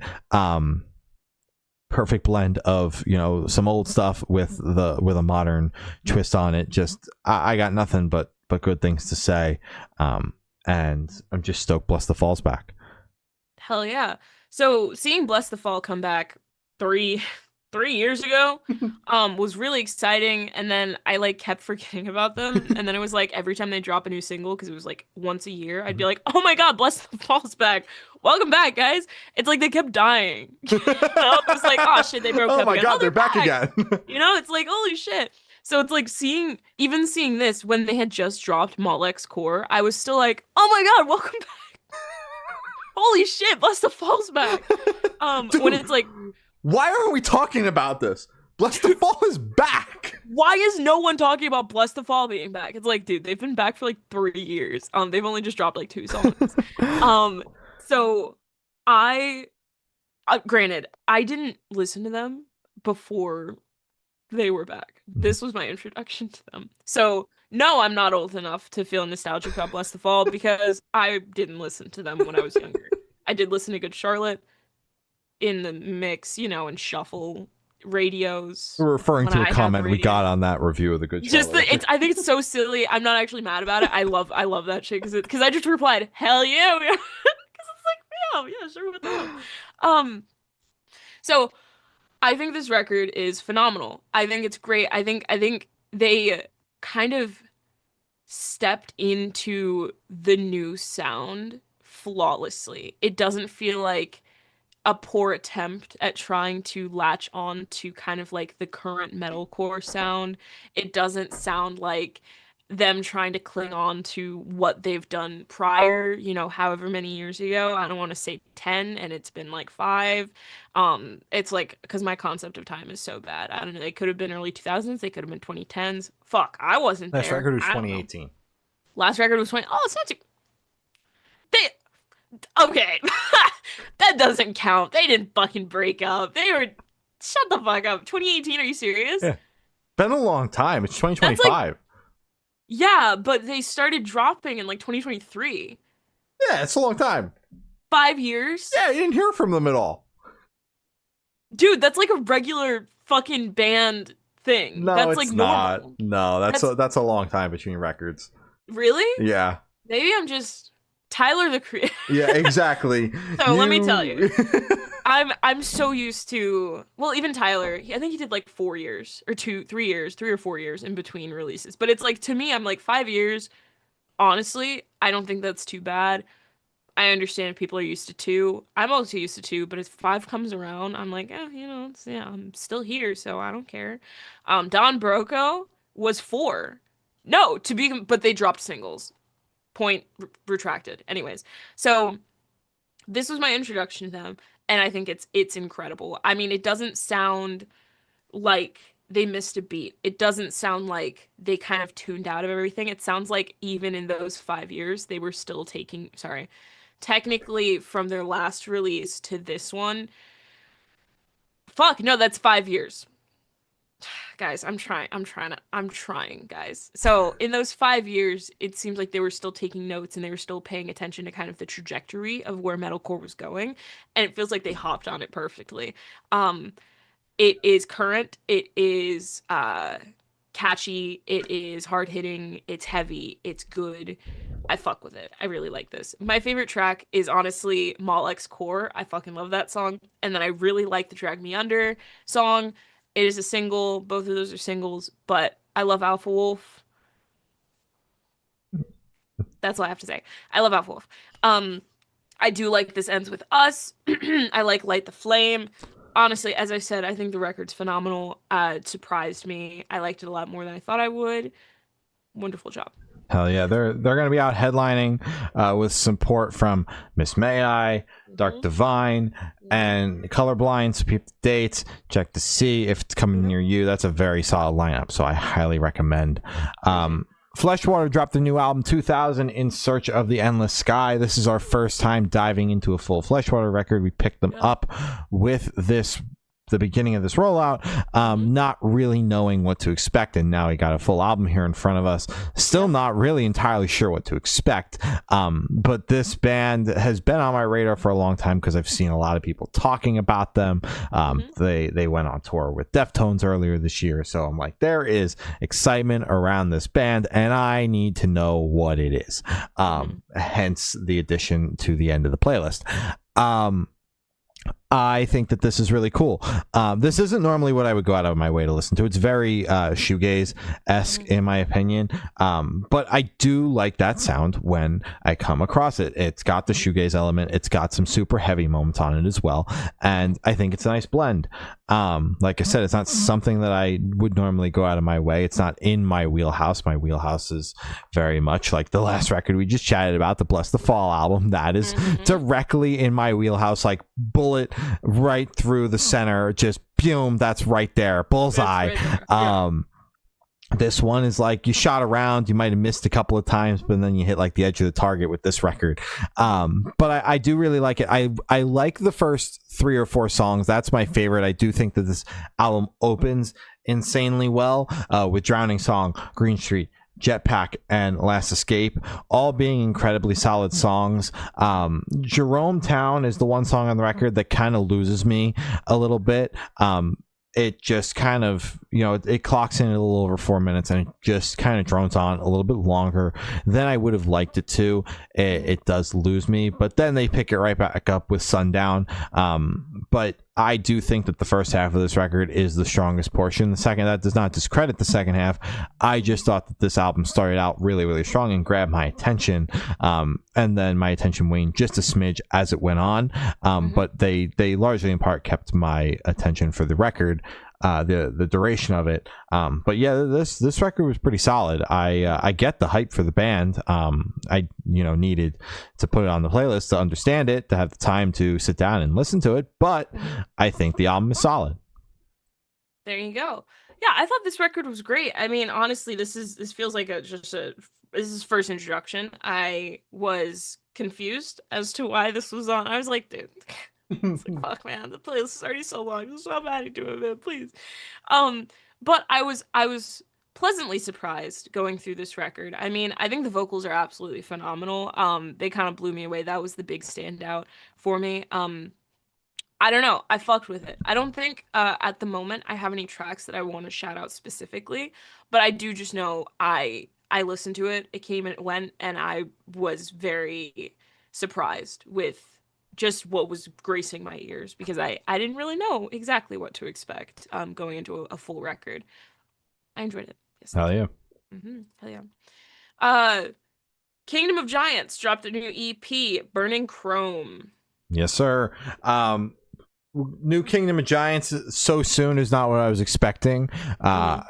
perfect blend of some old stuff with a modern twist on it. Just I got nothing but good things to say, and I'm just stoked Bless the Fall's back. Hell yeah. So seeing Bless the Fall come back 3 years ago was really exciting, and then I like kept forgetting about them, and then it was like every time they drop a new single, because it was like once a year, I'd be like, oh my god, Bless the Fall's back, welcome back guys. It's like they kept dying. It was like, oh shit, they broke up. Oh my god, they're back again. It's like holy shit. So it's like seeing this when they had just dropped Moloch's Core, I was still like, oh my god, welcome back. Holy shit, Bless the Fall's back. Dude, when it's like, why aren't we talking about this? Bless the Fall is back. Why is no one talking about Bless the Fall being back? It's like, dude, they've been back for like 3 years. They've only just dropped like 2 songs. So granted, I didn't listen to them before they were back. This was my introduction to them. So no, I'm not old enough to feel nostalgic about Bless the Fall, because I didn't listen to them when I was younger. I did listen to Good Charlotte in the mix, in shuffle radios. We're referring to a comment we got on that review of the Good Charlotte. I think it's so silly. I'm not actually mad about it. I love that shit because I just replied, hell yeah, because it's like, yeah, sure, what the hell. So I think this record is phenomenal. I think it's great. I think they kind of stepped into the new sound flawlessly. It doesn't feel like a poor attempt at trying to latch on to kind of like the current metalcore sound. It doesn't sound like them trying to cling on to what they've done prior, however many years ago. I don't want to say 10, and it's been like 5. It's like, because my concept of time is so bad. I don't know. They could have been early 2000s. They could have been 2010s. Fuck, I wasn't there. Last record was 2018. Last record was 20. Oh, it's not too. Okay, that doesn't count. They didn't fucking break up. They were. Shut the fuck up. 2018? Are you serious? Yeah. Been a long time. It's 2025. Yeah, but they started dropping in like 2023. Yeah, it's a long time. 5 years? Yeah, you didn't hear from them at all. Dude, that's like a regular fucking band thing. No, that's it's like not. Normal. No, that's a long time between records. Really? Yeah. Maybe I'm just Tyler the Creator. Yeah, exactly. So let me tell you. You. I'm so used to, well, even Tyler, I think he did like 4 years or 3 years, 3 or 4 years in between releases. But it's like, to me, I'm like, 5 years. Honestly, I don't think that's too bad. I understand if people are used to two. I'm also used to two, but if five comes around, I'm like, yeah, I'm still here, so I don't care. Don Broco was 4. No, but they dropped singles. Point retracted. Anyways, so this was my introduction to them, and I think it's incredible. I mean, it doesn't sound like they missed a beat. It doesn't sound like they kind of tuned out of everything. It sounds like even in those 5 years, they were still sorry, technically from their last release to this one. Fuck, no, that's 5 years. Guys, I'm trying, guys. So in those 5 years, it seems like they were still taking notes and they were still paying attention to kind of the trajectory of where metalcore was going, and it feels like they hopped on it perfectly. Um, it is current, it is catchy, it is hard hitting, it's heavy, it's good. I fuck with it. I really like this. My favorite track is honestly Malek's Core. I fucking love that song. And then I really like the Drag Me Under song. It is a single. Both of those are singles, but I love Alpha Wolf. That's all I have to say. I love Alpha Wolf. I do like This Ends With Us. I like Light the Flame. Honestly, as I said, I think the record's phenomenal. It surprised me. I liked it a lot more than I thought I would. Wonderful job. Hell yeah, they're going to be out headlining with support from Miss May I, Dark Divine, and Colorblind. So keep the dates, check to see if it's coming near you. That's a very solid lineup, so I highly recommend. Fleshwater dropped a new album, 2000, In Search of the Endless Sky. This is our first time diving into a full Fleshwater record. We picked them up with the beginning of this rollout, not really knowing what to expect, and now we got a full album here in front of us. Still not really entirely sure what to expect, but this band has been on my radar for a long time because I've seen a lot of people talking about them. They went on tour with Deftones earlier this year, so I'm like, there is excitement around this band and I need to know what it is. Hence the addition to the end of the playlist. I think that this is really cool. This isn't normally what I would go out of my way to listen to. It's very shoegaze-esque in my opinion, but I do like that sound when I come across it. It's got the shoegaze element. It's got some super heavy moments on it as well, and I think it's a nice blend. Like I said, it's not something that I would normally go out of my way. It's not in my wheelhouse. My wheelhouse is very much like the last record we just chatted about, the Bless the Fall album. That is directly in my wheelhouse, like bullet right through the center, just boom, that's right there, bullseye. Right there. This one is like you shot around, you might have missed a couple of times, but then you hit like the edge of the target with this record. But I do really like it. I like the first 3 or 4 songs. That's my favorite. I do think that this album opens insanely well with Drowning Song, Green Street, Jetpack, and Last Escape, all being incredibly solid songs. Jerome Town is the one song on the record that kind of loses me a little bit. It just kind of, it clocks in at a little over 4 minutes and it just kind of drones on a little bit longer than I would have liked it to. It does lose me, but then they pick it right back up with Sundown. But I do think that the first half of this record is the strongest portion. The second, that does not discredit the second half. I just thought that this album started out really, really strong and grabbed my attention. And then my attention waned just a smidge as it went on. But they largely in part kept my attention for the record, the duration of it. But yeah, this record was pretty solid. I get the hype for the band. I needed to put it on the playlist to understand it, to have the time to sit down and listen to it, but I think the album is solid. There you go. Yeah, I thought this record was great. I mean, honestly, this feels like this is first introduction. I was confused as to why this was on. I was like, dude, it's like, fuck, man, the playlist is already so long. Just stop adding to it, man, please. But I was pleasantly surprised going through this record. I mean, I think the vocals are absolutely phenomenal. They kind of blew me away. That was the big standout for me. I don't know. I fucked with it. I don't think at the moment I have any tracks that I want to shout out specifically, but I do just know I I listened to it. It came and it went, and I was very surprised with just what was gracing my ears because I didn't really know exactly what to expect going into a full record. I enjoyed it. Yes, Hell yeah. Hell yeah. Kingdom of Giants dropped a new EP, Burning Chrome. Yes, sir. New Kingdom of Giants so soon is not what I was expecting.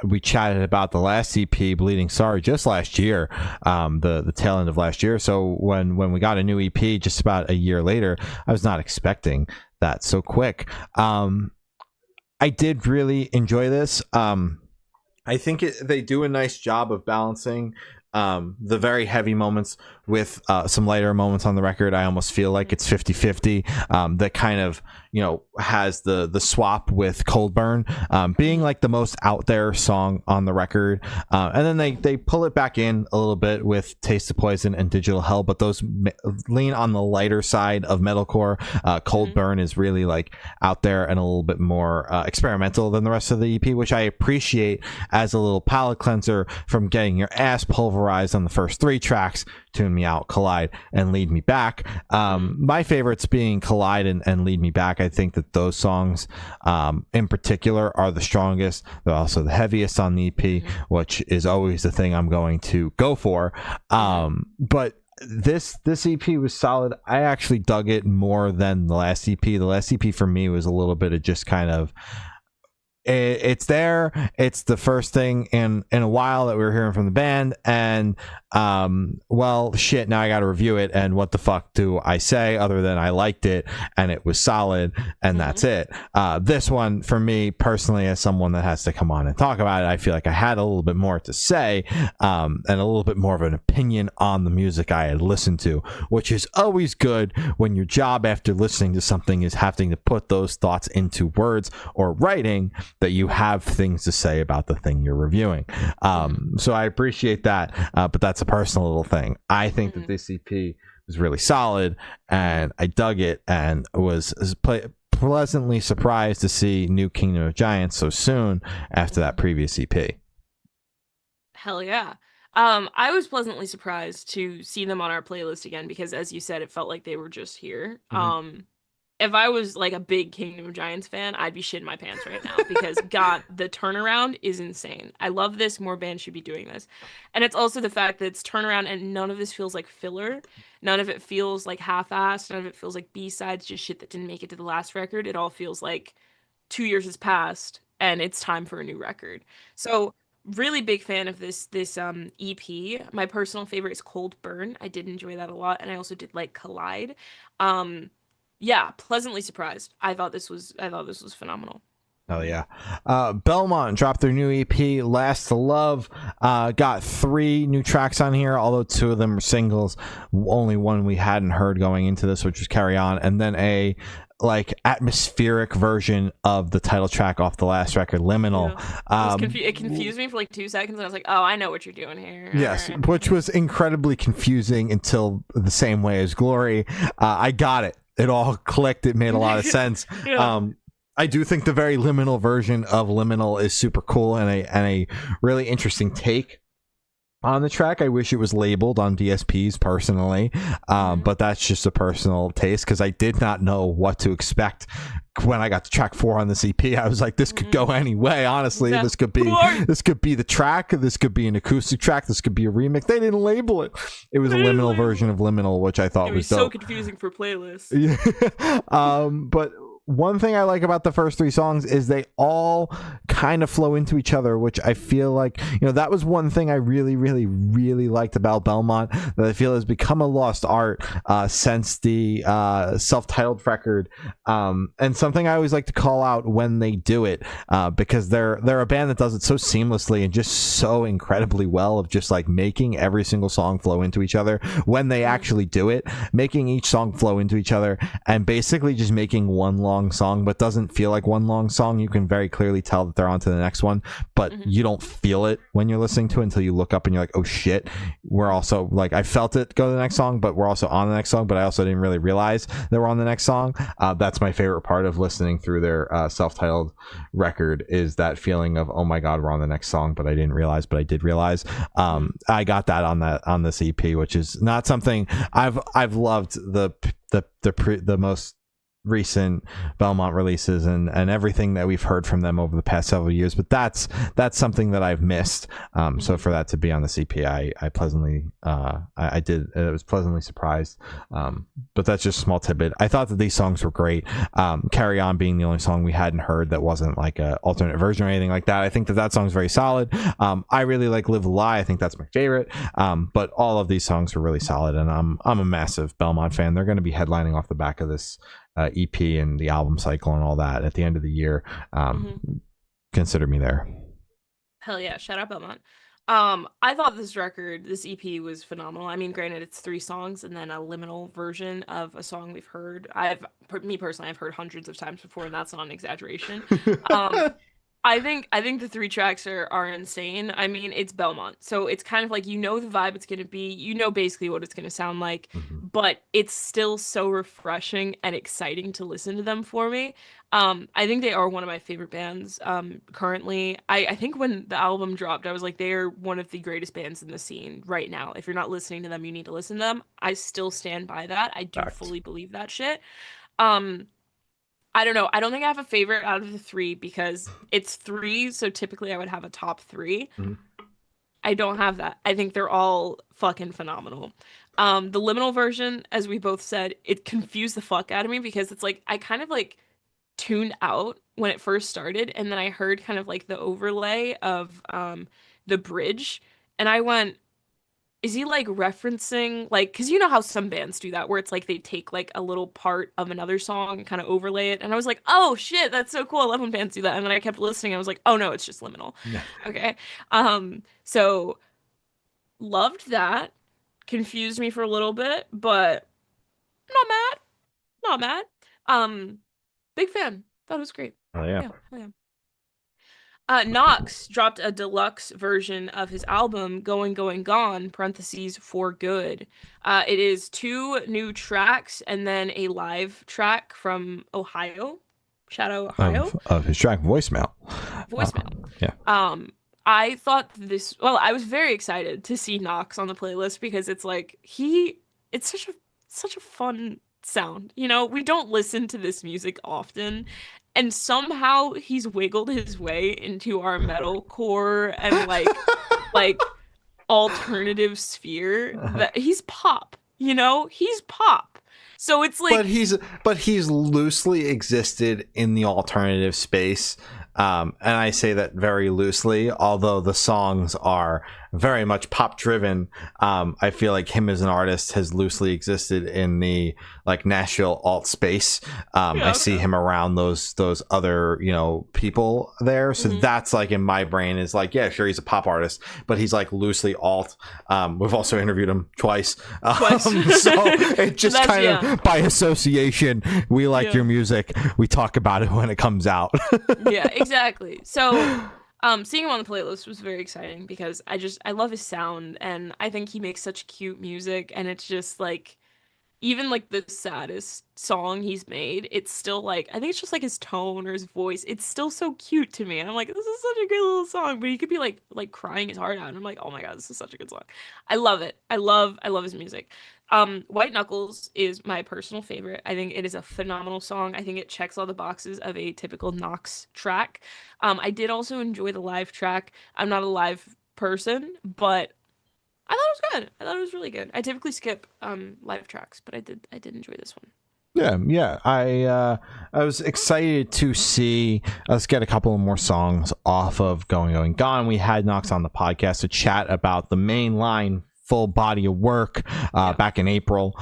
We chatted about the last EP, Bleeding Sorry, just last year, the tail end of last year. So when we got a new EP just about a year later, I was not expecting that so quick. I did really enjoy this. I think they do a nice job of balancing the very heavy moments with some lighter moments on the record. I almost feel like it's 50-50. That kind of, has the swap with Cold Burn being like the most out there song on the record. And then they pull it back in a little bit with Taste of Poison and Digital Hell, but those lean on the lighter side of metalcore. Cold Burn is really like out there and a little bit more experimental than the rest of the EP, which I appreciate as a little palate cleanser from getting your ass pulverized on the first 3 tracks. Tune Me Out, Collide, and Lead Me Back. My favorites being Collide and Lead Me Back. I think that those songs in particular are the strongest. They're also the heaviest on the EP, which is always the thing I'm going to go for. But this EP was solid. I actually dug it more than the last EP. The last EP for me was a little bit of just kind of, it's there. It's the first thing in a while that we were hearing from the band, and well, shit, now I gotta review it, and what the fuck do I say other than I liked it and it was solid, and that's it. This one, for me personally, as someone that has to come on and talk about it, I feel like I had a little bit more to say, and a little bit more of an opinion on the music I had listened to, which is always good when your job after listening to something is having to put those thoughts into words or writing, that you have things to say about the thing you're reviewing. So I appreciate that, but that's a personal little thing. I think that this EP was really solid, and I dug it, and was pleasantly surprised to see New Kingdom of Giants so soon after that previous EP. Hell yeah. I was pleasantly surprised to see them on our playlist again because, as you said, it felt like they were just here. If I was like a big Kingdom of Giants fan, I'd be shitting my pants right now because God, the turnaround is insane. I love this. More bands should be doing this. And it's also the fact that it's turnaround and none of this feels like filler. None of it feels like half-assed. None of it feels like B-sides, just shit that didn't make it to the last record. It all feels like 2 years has passed and it's time for a new record. So really big fan of this EP. My personal favorite is Cold Burn. I did enjoy that a lot. And I also did like Collide. Yeah, pleasantly surprised. I thought this was phenomenal. Oh yeah. Belmont dropped their new EP, Last to Love. Got 3 new tracks on here, although 2 of them are singles. Only one we hadn't heard going into this, which was Carry On, and then a like atmospheric version of the title track off the last record, Liminal. Yeah. It confused me for like 2 seconds, and I was like, "Oh, I know what you're doing here." Yes, right. Which was incredibly confusing until the same way as Glory. I got it. It all clicked. It made a lot of sense. Yeah. I do think the very liminal version of Liminal is super cool and a really interesting take on the track. I wish it was labeled on DSPs personally, but that's just a personal taste because I did not know what to expect when I got to track 4 on this EP. I was like, this could go any way. Honestly, this could be the track. This could be an acoustic track. This could be a remix. They didn't label it. It was a liminal version of Liminal, which I thought was dope. So confusing for playlists. But one thing I like about the first 3 songs is they all kind of flow into each other, which I feel like, that was one thing I really, really, really liked about Belmont that I feel has become a lost art since the self-titled record, and something I always like to call out when they do it, because they're a band that does it so seamlessly and just so incredibly well of just like making every single song flow into each other when they actually do it, making each song flow into each other and basically just making one long long song, but doesn't feel like one long song. You can very clearly tell that they're on to the next one, but you don't feel it when you're listening to it until you look up and you're like, oh shit, we're also like, I felt it go to the next song, but we're also on the next song, but I also didn't really realize that we're on the next song. That's my favorite part of listening through their self-titled record, is that feeling of, oh my god, we're on the next song, but I didn't realize, but I did realize. I got that on this EP, which is not something I've loved. The most recent Belmont releases and everything that we've heard from them over the past several years, but that's something that I've missed. So for that to be on the CP, I pleasantly I was pleasantly surprised. But that's just a small tidbit. I thought that these songs were great. Carry On being the only song we hadn't heard that wasn't like a alternate version or anything like that. I think that song's very solid. I really like Live a Lie. I think that's my favorite. But all of these songs were really solid, and I'm a massive Belmont fan. They're going to be headlining off the back of this EP and the album cycle and all that at the end of the year. Consider me there. Hell yeah, shout out Belmont. I thought this EP was phenomenal. I mean, granted, it's 3 songs and then a liminal version of a song we've heard. Me personally, I've heard hundreds of times before, and that's not an exaggeration. I think the 3 tracks are insane. I mean, it's Belmont, so it's kind of like, you know, the vibe it's gonna be, you know, basically what it's gonna sound like, but it's still so refreshing and exciting to listen to them for me. I think they are one of my favorite bands currently. I think when the album dropped, I was like, they are one of the greatest bands in the scene right now. If you're not listening to them, you need to listen to them. I still stand by that. I do fully believe that shit. I don't know. I don't think I have a favorite out of the 3 because it's 3, so typically I would have a top 3. I don't have that. I think they're all fucking phenomenal. The liminal version, as we both said, it confused the fuck out of me because it's like, I kind of like tuned out when it first started, and then I heard kind of like the overlay of the bridge, and I went, is he like referencing, like, because you know how some bands do that where it's like they take like a little part of another song and kind of overlay it, and I was like, oh shit, that's so cool, I love when bands do that. And then I kept listening, I was like, oh no, it's just liminal. Okay. So loved that. Confused me for a little bit, but not mad. Big fan, thought it was great. Oh yeah. Knox dropped a deluxe version of his album Going Going Gone (parentheses for good). It is 2 new tracks and then a live track from Ohio. Shout out Ohio. Of his track Voicemail. Yeah. I thought I was very excited to see Knox on the playlist because it's like it's such a fun sound. You know, we don't listen to this music often, and somehow he's wiggled his way into our metalcore and like alternative sphere. That he's pop, you know? He's pop. So it's like, but he's loosely existed in the alternative space. And I say that very loosely, although the songs are very much pop driven. I feel like him as an artist has loosely existed in the like Nashville alt space. I see him around those other, you know, people there. So that's like in my brain is like, yeah, sure, he's a pop artist, but he's like loosely alt. We've also interviewed him twice. So it just kind of by association, we like your music. We talk about it when it comes out. Yeah, exactly. So seeing him on the playlist was very exciting because I love his sound, and I think he makes such cute music, and it's just like, even like the saddest song he's made, it's still like, I think it's just like his tone or his voice, it's still so cute to me. And I'm like, this is such a good little song, but he could be like crying his heart out, and I'm like, oh my god, this is such a good song. I love it. I love his music. White Knuckles is my personal favorite. I think it is a phenomenal song. I think it checks all the boxes of a typical Knox track. I did also enjoy the live track. I'm not a live person, but I thought it was good. I thought it was really good. I typically skip live tracks, but I did enjoy this one. Yeah. I was excited to see us get a couple of more songs off of Going Going Gone. We had Knox on the podcast to chat about the main line full body of work back in April,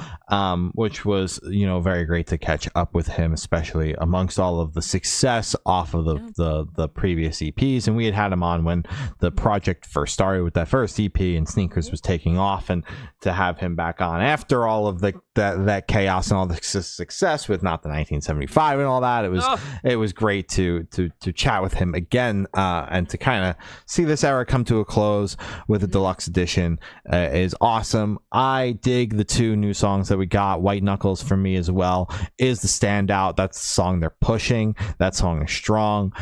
which was, you know, very great to catch up with him, especially amongst all of the success off of the previous EPs. And we had him on when the project first started with that first EP and Sneakers was taking off, and to have him back on after all of the that chaos and all the success with Not the 1975 and all that. It was great to chat with him again, and to kind of see this era come to a close with the deluxe edition is awesome. I dig the 2 new songs that we got. White Knuckles for me as well is the standout. That's the song they're pushing. That song is strong.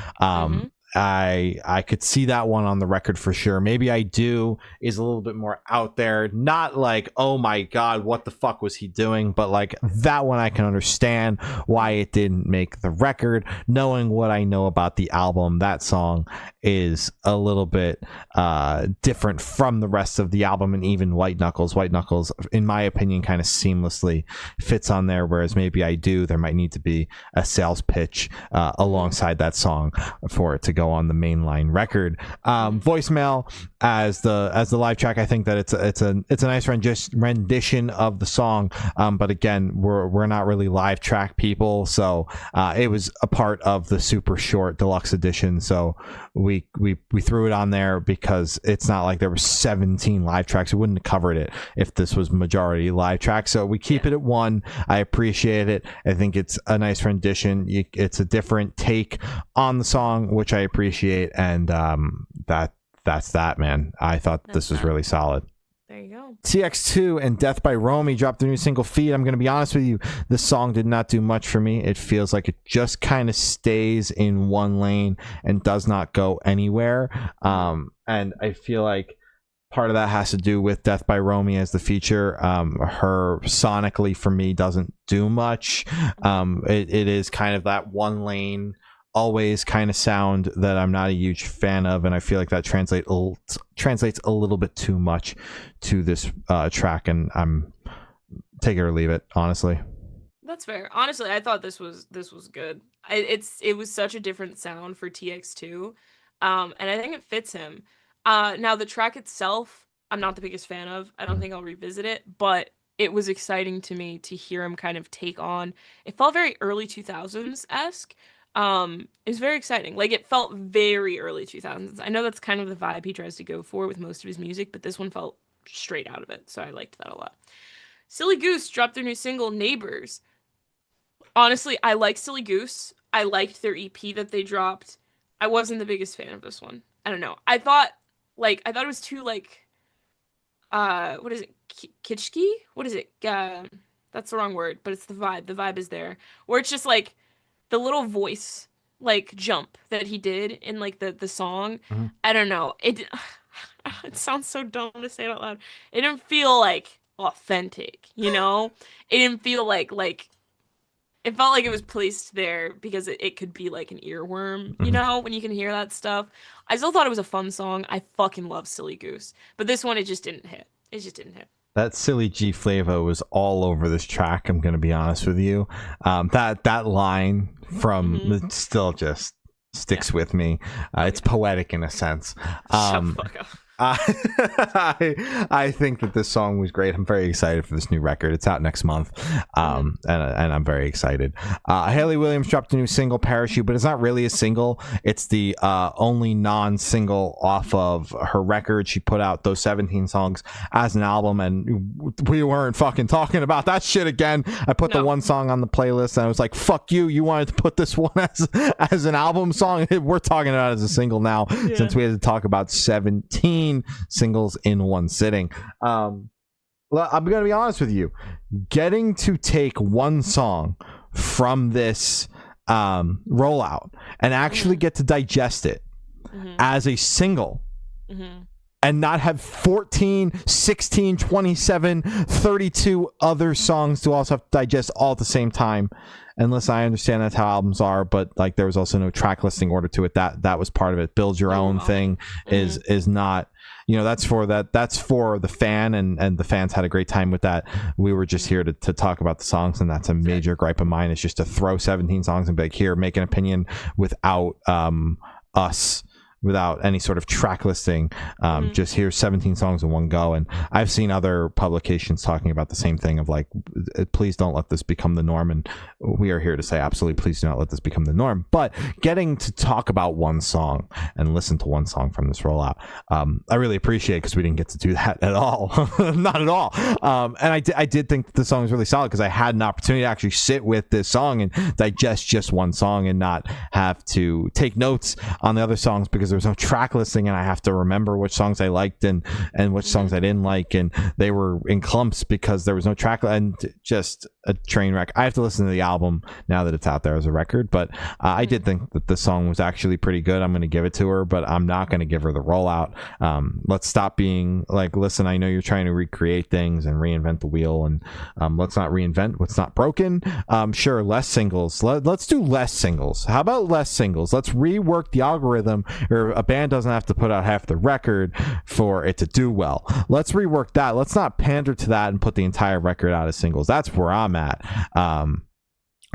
I could see that one on the record for sure. Maybe I Do is a little bit more out there, not like, oh my god, what the fuck was he doing, but like that one I can understand why it didn't make the record. Knowing what I know about the album, that song is a little bit different from the rest of the album. And even White Knuckles, in my opinion, kind of seamlessly fits on there, whereas maybe I Do, there might need to be a sales pitch alongside that song for it to go on the mainline record. Voicemail as the live track, I think that it's a nice rendition of the song, but again, we're not really live track people, so it was a part of the super short deluxe edition, so we threw it on there because it's not like there were 17 live tracks. We wouldn't have covered it if this was majority live track, so we keep it at 1. I appreciate it. I think it's a nice rendition. It's a different take on the song, which I appreciate, and that's that, man. I thought this was really solid. There you go. TX2 and DeathbyRomy dropped their new single Feed. I'm going to be honest with you, this song did not do much for me. It feels like it just kind of stays in one lane and does not go anywhere. And I feel like part of that has to do with DeathbyRomy as the feature. Her sonically, for me, doesn't do much. It is kind of that one lane always kind of sound that I'm not a huge fan of, and I feel like that translates a little bit too much to this track, and I'm take it or leave it, honestly. That's fair. Honestly, I thought this was good. It was such a different sound for TX2, and I think it fits him. Now the track itself, I'm not the biggest fan of. I don't think I'll revisit it, but it was exciting to me to hear him kind of take on. It felt very early 2000s-esque. It was very exciting. Like, it felt very early 2000s. I know that's kind of the vibe he tries to go for with most of his music, but this one felt straight out of it, so I liked that a lot. Silly Goose dropped their new single, Neighbors. Honestly, I like Silly Goose. I liked their EP that they dropped. I wasn't the biggest fan of this one. I don't know. I thought it was too, like, what is it? Kitschy? What is it? That's the wrong word, but it's the vibe. The vibe is there. Where it's just, like, the little voice, like, jump that he did in, like, the song. I don't know. It sounds so dumb to say it out loud. It didn't feel, like, authentic, you know? It didn't feel like it felt like it was placed there because it could be like an earworm, you know, when you can hear that stuff. I still thought it was a fun song. I fucking love Silly Goose. But this one, it just didn't hit. That Silly G Flavo was all over this track, I'm going to be honest with you. That line from still just sticks with me. It's poetic in a sense. Shut the fuck up. I think that this song was great. I'm very excited for this new record. It's out next month, and I'm very excited. Hayley Williams dropped a new single, Parachute, but it's not really a single. It's the only non-single off of her record. She put out those 17 songs as an album, and we weren't fucking talking about that shit again. I put the one song on the playlist, and I was like, fuck you. You wanted to put this one as an album song? We're talking about it as a single now, since we had to talk about 17 singles in one sitting. I'm gonna be honest with you, getting to take one song from this rollout and actually get to digest it as a single and not have 14, 16, 27, 32 other songs to also have to digest all at the same time. And listen, I understand that's how albums are, but like there was also no track listing order to it. That was part of it. Build your own thing is not, you know, that's for the fan, and the fans had a great time with that. We were just here to talk about the songs, and that's a major gripe of mine, is just to throw 17 songs and be like, here, make an opinion without us without any sort of track listing. Just here's 17 songs in one go. And I've seen other publications talking about the same thing of like, please don't let this become the norm. And we are here to say, absolutely, please do not let this become the norm. But getting to talk about one song and listen to one song from this rollout, I really appreciate it, because we didn't get to do that at all. Not at all. And I did think that the song was really solid, because I had an opportunity to actually sit with this song and digest just one song and not have to take notes on the other songs, because there was no track listing and I have to remember which songs I liked and which songs I didn't like, and they were in clumps because there was no track, and just a train wreck. I have to listen to the album now that it's out there as a record, but I did think that the song was actually pretty good. I'm going to give it to her, but I'm not going to give her the rollout. Let's stop being like, listen, I know you're trying to recreate things and reinvent the wheel, and let's not reinvent what's not broken. Sure, less singles. Let's do less singles. How about less singles? Let's rework the algorithm, or a band doesn't have to put out half the record for it to do well. Let's rework that. Let's not pander to that and put the entire record out as singles. That's where I'm at.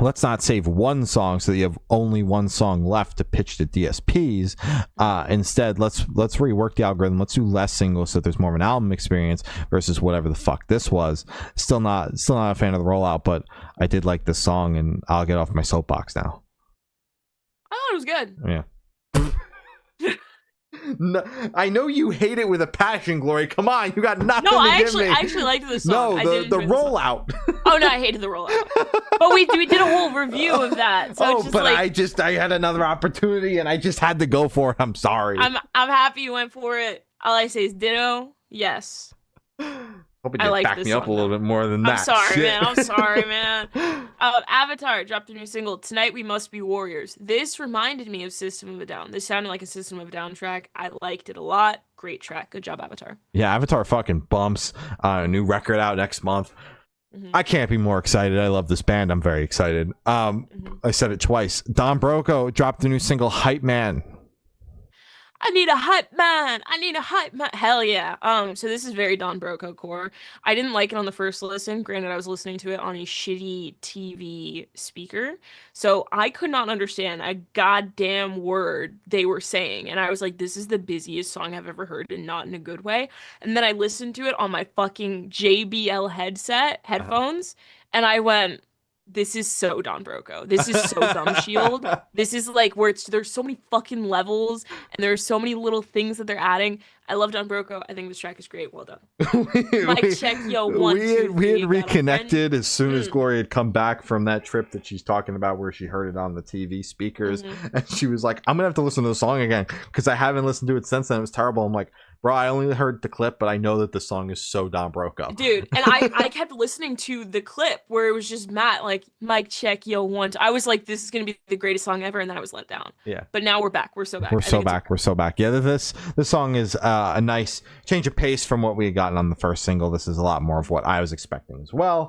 Let's not save one song so that you have only one song left to pitch to DSPs. Instead, let's rework the algorithm. Let's do less singles so that there's more of an album experience versus whatever the fuck this was. Still not a fan of the rollout, but I did like this song, and I'll get off my soapbox now. I thought it was good. Yeah. No, I know you hate it with a passion, Glory. Come on, you got nothing to give me. I actually liked the song. No, the rollout. Oh no, I hated the rollout. But we did a whole review of that. So it's just but like, I had another opportunity and I just had to go for it. I'm sorry. I'm happy you went for it. All I say is ditto. Yes. Hope you back me up a little bit more than that. I'm sorry, man. Avatar dropped a new single, Tonight We Must Be Warriors. This reminded me of System of a Down. This sounded like a System of a Down track. I liked it a lot. Great track. Good job, Avatar. Yeah, Avatar fucking bumps. A new record out next month. I can't be more excited. I love this band. I'm very excited. I said it twice. Don Broco dropped the new single, Hype Man. I need a hype man. I need a hype man. Hell yeah. So this is very Don Broco core. I didn't like it on the first listen. Granted, I was listening to it on a shitty TV speaker. So I could not understand a goddamn word they were saying. And I was like, this is the busiest song I've ever heard, and not in a good way. And then I listened to it on my fucking JBL headphones. And I went, this is so Don Broco. This is so Gum Shield. This is like where there's so many fucking levels and there's so many little things that they're adding. I love Don Broco. I think this track is great. Well done. Mic check, yo, one, two, we had reconnected as soon as Gloria had come back from that trip that she's talking about, where she heard it on the TV speakers, and she was like, I'm gonna have to listen to the song again because I haven't listened to it since then. It was terrible. I'm like, bro, I only heard the clip, but I know that the song is so Don Broco. Dude, and I kept listening to the clip where it was just Matt, like, mic check, yo, one. I was like, this is going to be the greatest song ever, and then I was let down. Yeah. But now we're back. We're so back. We're so back. Yeah, this song is a nice change of pace from what we had gotten on the first single. This is a lot more of what I was expecting as well.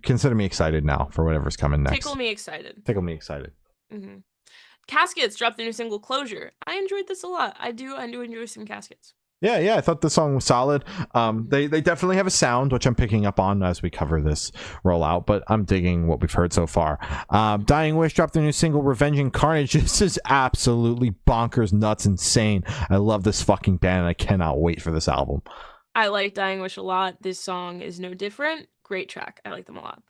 Consider me excited now for whatever's coming next. Tickle me excited. Mm-hmm. Caskets dropped the new single Closure. I enjoyed this a lot. I do enjoy some Caskets. Yeah, I thought the song was solid. They definitely have a sound, which I'm picking up on as we cover this rollout, but I'm digging what we've heard so far. Dying Wish dropped their new single, Revenging Carnage. This is absolutely bonkers, nuts, insane. I love this fucking band, and I cannot wait for this album. I like Dying Wish a lot. This song is no different. Great track. I like them a lot.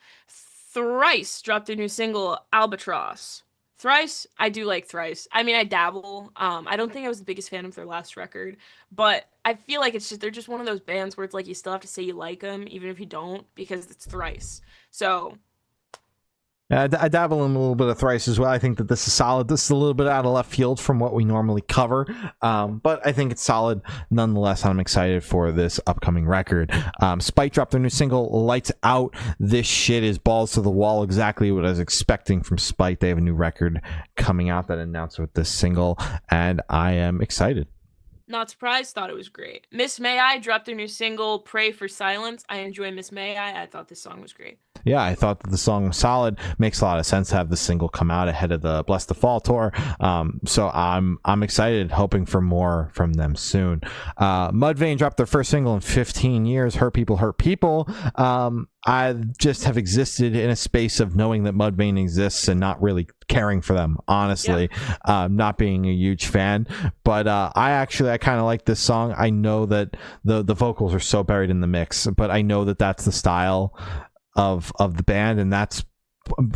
Thrice dropped their new single, Albatross. Thrice, I do like Thrice. I mean, I dabble. I don't think I was the biggest fan of their last record, but I feel like they're just one of those bands where it's like you still have to say you like them, even if you don't, because it's Thrice. So I dabble in a little bit of Thrice as well. I think that this is solid. This is a little bit out of left field from what we normally cover, but I think it's solid nonetheless. I'm excited for this upcoming record. Spite dropped their new single, Lights Out. This shit is balls to the wall, exactly what I was expecting from Spite. They have a new record coming out that announced with this single, and I am excited. Not surprised, thought it was great. Miss May I dropped their new single, Pray for Silence. I enjoy Miss May I thought this song was great. Yeah, I thought that the song was solid. Makes a lot of sense to have the single come out ahead of the Bless the Fall tour. So I'm excited, hoping for more from them soon. Mudvayne dropped their first single in 15 years, Hurt People, Hurt People. I just have existed in a space of knowing that Mudvayne exists and not really caring for them, honestly. Not being a huge fan, but I kind of like this song. I know that the vocals are so buried in the mix, but I know that that's the style of the band, and that's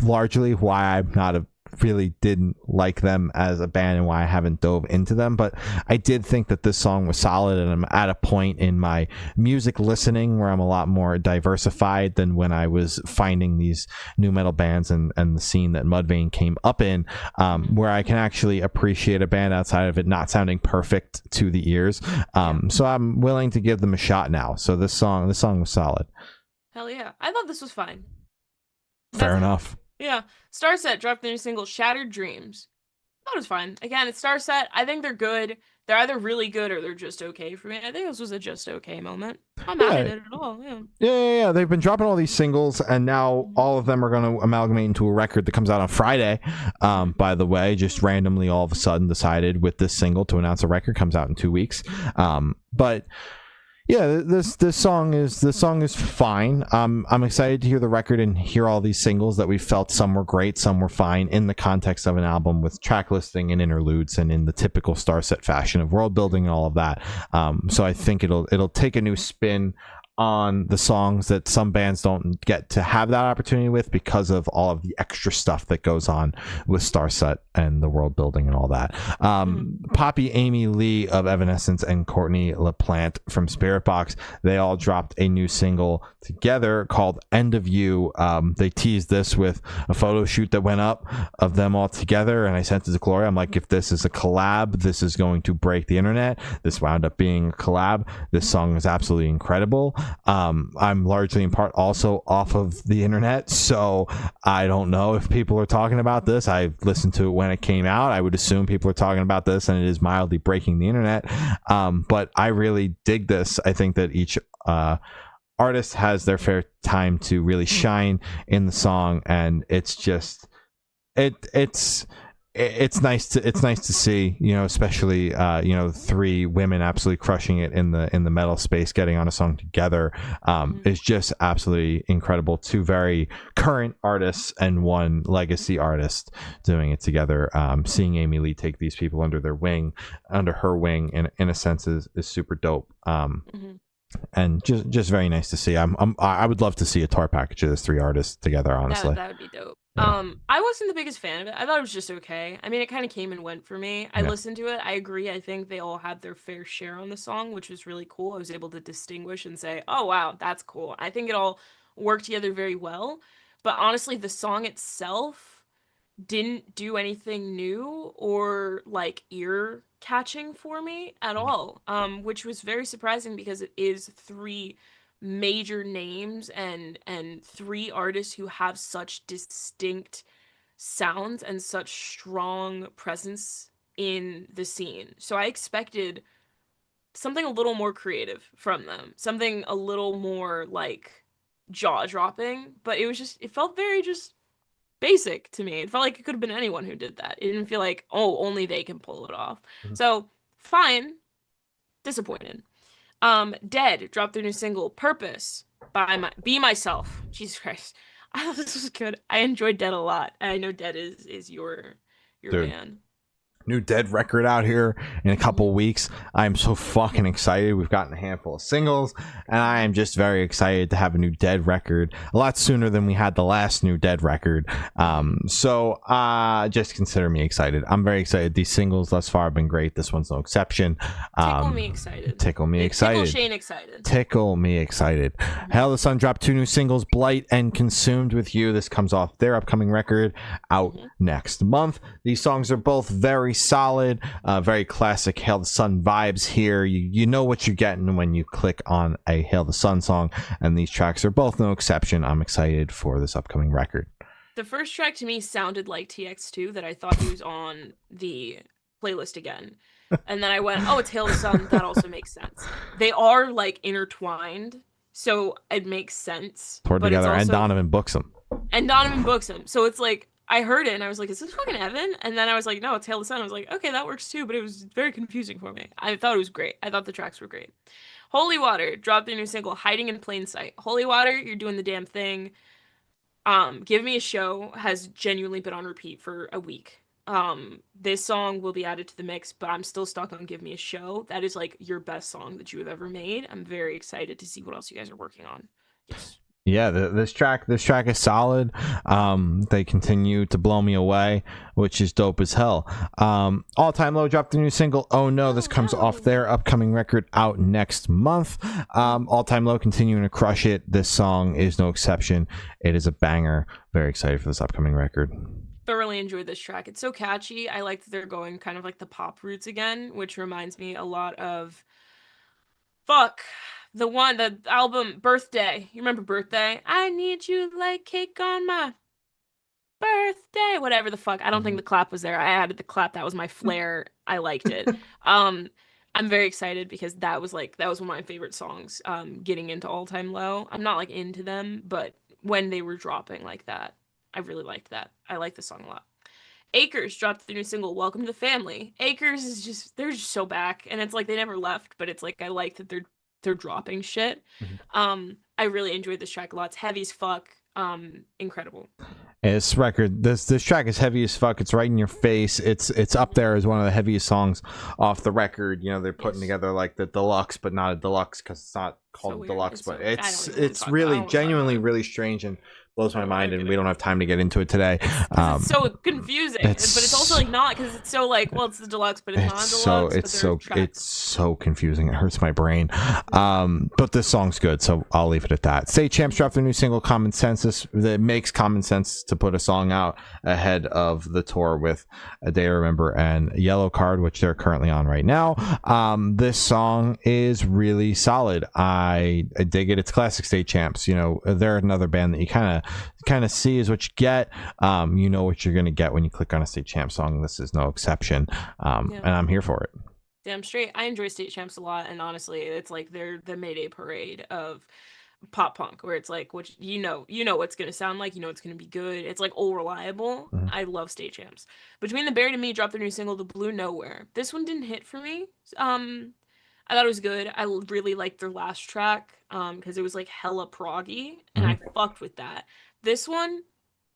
largely why I'm not really didn't like them as a band and why I haven't dove into them. But I did think that this song was solid, and I'm at a point in my music listening where I'm a lot more diversified than when I was finding these new metal bands and the scene that Mudvayne came up in, where I can actually appreciate a band outside of it not sounding perfect to the ears. So I'm willing to give them a shot now. So this song was solid. Hell yeah. I thought this was fine. Fair enough. Yeah. STARSET dropped their new single, Shattered Dreams. That was fine. Again, it's STARSET. I think they're good. They're either really good or they're just okay for me. I think this was a just okay moment. I'm not mad at it at all. Yeah. They've been dropping all these singles, and now all of them are going to amalgamate into a record that comes out on Friday. By the way, just randomly all of a sudden decided with this single to announce a record comes out in 2 weeks. But yeah, this song is fine. I'm excited to hear the record and hear all these singles that we felt some were great, some were fine in the context of an album with track listing and interludes and in the typical STARSET fashion of world building and all of that. So I think it'll take a new spin on the songs that some bands don't get to have that opportunity with because of all of the extra stuff that goes on with STARSET and the world building and all that. Poppy, Amy Lee of Evanescence, and Courtney LaPlante from Spirit Box, they all dropped a new single together called End of You. They teased this with a photo shoot that went up of them all together, and I sent it to Gloria. I'm like, if this is a collab, this is going to break the internet. This wound up being a collab. This song is absolutely incredible. I'm largely in part also off of the internet, so I don't know if people are talking about this. I listened to it when it came out. I would assume people are talking about this, and it is mildly breaking the internet. But I really dig this. I think that each artist has their fair time to really shine in the song, and it's just it's nice to see, especially three women absolutely crushing it in the metal space, getting on a song together. Is just absolutely incredible. Two very current artists and one legacy artist doing it together. Seeing Amy Lee take these people under her wing in a sense is super dope. And just very nice to see. I would love to see a tour package of those three artists together, honestly. That would be dope. I wasn't the biggest fan of it. I thought it was just okay. I mean, it kind of came and went for me. I listened to it. I agree. I think they all had their fair share on the song, which was really cool. I was able to distinguish and say, oh, wow, that's cool. I think it all worked together very well. But honestly, the song itself didn't do anything new or like ear catching for me at all, which was very surprising because it is three major names and three artists who have such distinct sounds and such strong presence in the scene. So I expected something a little more creative from them, something a little more like jaw-dropping, but it felt very just basic to me. It felt like it could have been anyone who did that. It didn't feel like, oh, only they can pull it off. So fine, disappointed. Dead dropped their new single, Purpose, by Be Myself. Jesus Christ. I thought this was good. I enjoyed Dead a lot. I know Dead is your band. New Dead record out here in a couple weeks. I'm so fucking excited. We've gotten a handful of singles, and I am just very excited to have a new Dead record a lot sooner than we had the last new Dead record. So just consider me excited. I'm very excited. These singles thus far have been great. This one's no exception. Tickle me excited. Tickle me excited. Tickle Shane excited. Tickle me excited. Hail the Sun dropped 2 new singles, Blight and Consumed with You. This comes off their upcoming record out next month. These songs are both very solid, very classic Hail the Sun vibes here. You know what you're getting when you click on a Hail the Sun song, and these tracks are both no exception. I'm excited for this upcoming record. The first track to me sounded like TX2, that I thought he was on the playlist again. And then I went, oh, it's Hail the Sun. That also makes sense. They are like intertwined, so it makes sense. Toward together, also, and Donovan books them. So it's like, I heard it and I was like, is this fucking Evan? And then I was like, no, it's Hail the Sun. I was like, okay, that works too, but it was very confusing for me. I thought it was great. I thought the tracks were great. Holywatr dropped their new single, Hiding in Plain Sight. Holywatr, you're doing the damn thing. Give Me a Show has genuinely been on repeat for a week. This song will be added to the mix, but I'm still stuck on Give Me a Show. That is like your best song that you have ever made. I'm very excited to see what else you guys are working on. Yes. Yeah, this track is solid. They continue to blow me away, which is dope as hell. All Time Low dropped a new single, Oh No. This comes off their upcoming record out next month. All Time Low continuing to crush it. This song is no exception. It is a banger. Very excited for this upcoming record. Thoroughly enjoyed this track. It's so catchy. I like that they're going kind of like the pop roots again, which reminds me a lot of the album Birthday. You remember Birthday? I need you like cake on my birthday. Whatever the fuck. I don't think the clap was there. I added the clap. That was my flair. I liked it. I'm very excited because that was one of my favorite songs. Getting into All Time Low. I'm not like into them, but when they were dropping like that, I really liked that. I like the song a lot. Acres dropped the new single, Welcome to the Family. Acres is just, they're just so back, and it's like they never left, but it's like I like that they're dropping shit. I really enjoyed this track a lot. It's heavy as fuck. Incredible. This record, this track is heavy as fuck. It's right in your face. It's up there as one of the heaviest songs off the record. You know, they're putting together like the deluxe, but not a deluxe because it's not called deluxe. But it's really genuinely really strange and blows my mind, and we don't have time to get into it today. It's so confusing, but it's also like not, because it's so like, well, it's the deluxe, but it's not deluxe. It's so confusing. It hurts my brain. But this song's good, so I'll leave it at that. State Champs dropped their new single, Common Sensus. That makes common sense to put a song out ahead of the tour with A Day to Remember and Yellow Card, which they're currently on right now. This song is really solid. I dig it. It's classic State Champs. You know, they're another band that you kind of see is what you get. You know what you're gonna get when you click on a State Champ song. This is no exception. And I'm here for it. Damn straight. I enjoy State Champs a lot, and honestly, it's like they're the Mayday parade of pop punk, where it's like, which you know what's gonna sound like, you know it's gonna be good. It's like all reliable. I love State Champs. Between the Buried and Me dropped their new single, The Blue Nowhere. This one didn't hit for me. I thought it was good. I really liked their last track because it was like hella proggy, and I fucked with that. This one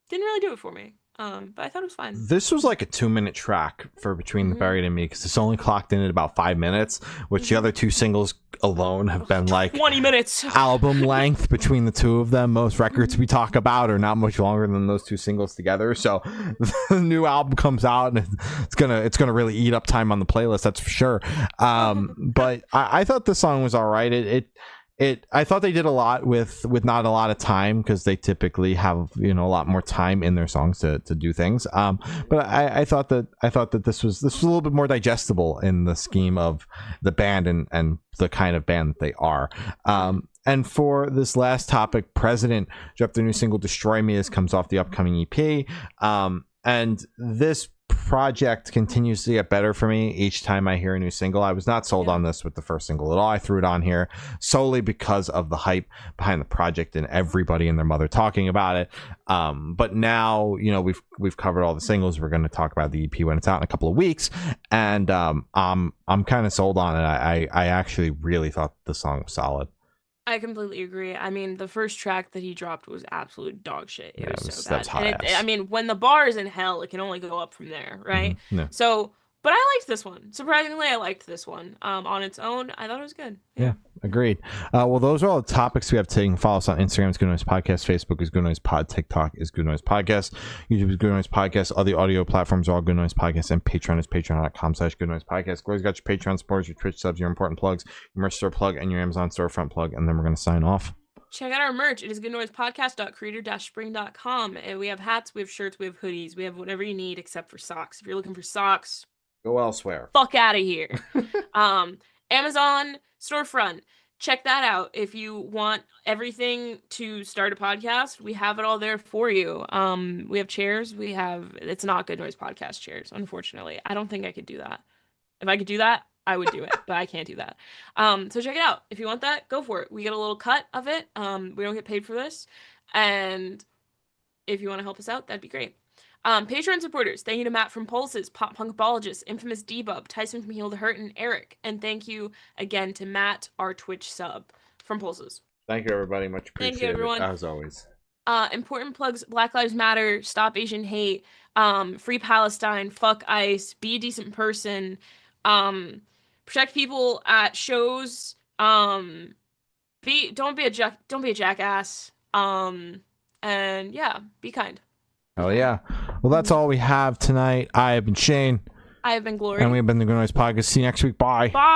didn't really do it for me, but I thought it was fine. This was like a 2-minute track for Between the Buried and Me, because it's only clocked in at about 5 minutes, which the other two singles alone have been like 20 minutes album length between the two of them. Most records we talk about are not much longer than those two singles together. So the new album comes out and it's gonna really eat up time on the playlist, that's for sure. But I thought the song was all right. I thought they did a lot with not a lot of time, because they typically have, you know, a lot more time in their songs to do things. But I thought that this was a little bit more digestible in the scheme of the band and the kind of band that they are. And for this last topic, President dropped their new single, Destroy Me. This comes off the upcoming EP. And this project continues to get better for me each time I hear a new single. I was not sold on this with the first single at all. I threw it on here solely because of the hype behind the project and everybody and their mother talking about it. But now, you know, we've covered all the singles. We're going to talk about the EP when it's out in a couple of weeks, and I'm kind of sold on it. I actually really thought the song was solid. I completely agree. I mean, the first track that he dropped was absolute dog shit. It was so bad. That's hot ass. I mean, when the bar is in hell, it can only go up from there, right? Yeah. So, but I liked this one. Surprisingly, I liked this one. On its own, I thought it was good. Yeah, agreed. Well, those are all the topics we have taken. Follow us on Instagram, it's Good Noise Podcast. Facebook is Good Noise Pod. TikTok is Good Noise Podcast. YouTube is Good Noise Podcast. All the audio platforms are all Good Noise Podcast. And Patreon is patreon.com/Good Noise Podcast. Glory's got your Patreon supporters, your Twitch subs, your important plugs, your merch store plug, and your Amazon storefront plug. And then we're going to sign off. Check out our merch. It is goodnoisepodcast.creator-spring.com. And we have hats, we have shirts, we have hoodies, we have whatever you need except for socks. If you're looking for socks, go elsewhere. Fuck out of here. Amazon storefront. Check that out. If you want everything to start a podcast, we have it all there for you. We have chairs. It's not Good Noise Podcast chairs, unfortunately. I don't think I could do that. If I could do that, I would do it, but I can't do that. So check it out. If you want that, go for it. We get a little cut of it. We don't get paid for this. And if you want to help us out, that'd be great. Patreon supporters, thank you to Matt from Pulses, Pop Punk Apologist, Infamous Debub, Tyson from Heal the Hurt, and Eric. And thank you again to Matt, our Twitch sub from Pulses. Thank you, everybody. Much appreciated. Thank you, everyone. As always. Important plugs: Black Lives Matter, Stop Asian Hate, Free Palestine, Fuck ICE, Be a Decent Person, protect people at shows, don't be a jackass, and yeah, be kind. Oh yeah. Well, that's all we have tonight. I have been Shane. I have been Glory. And we have been the Good Noise Podcast. See you next week. Bye. Bye.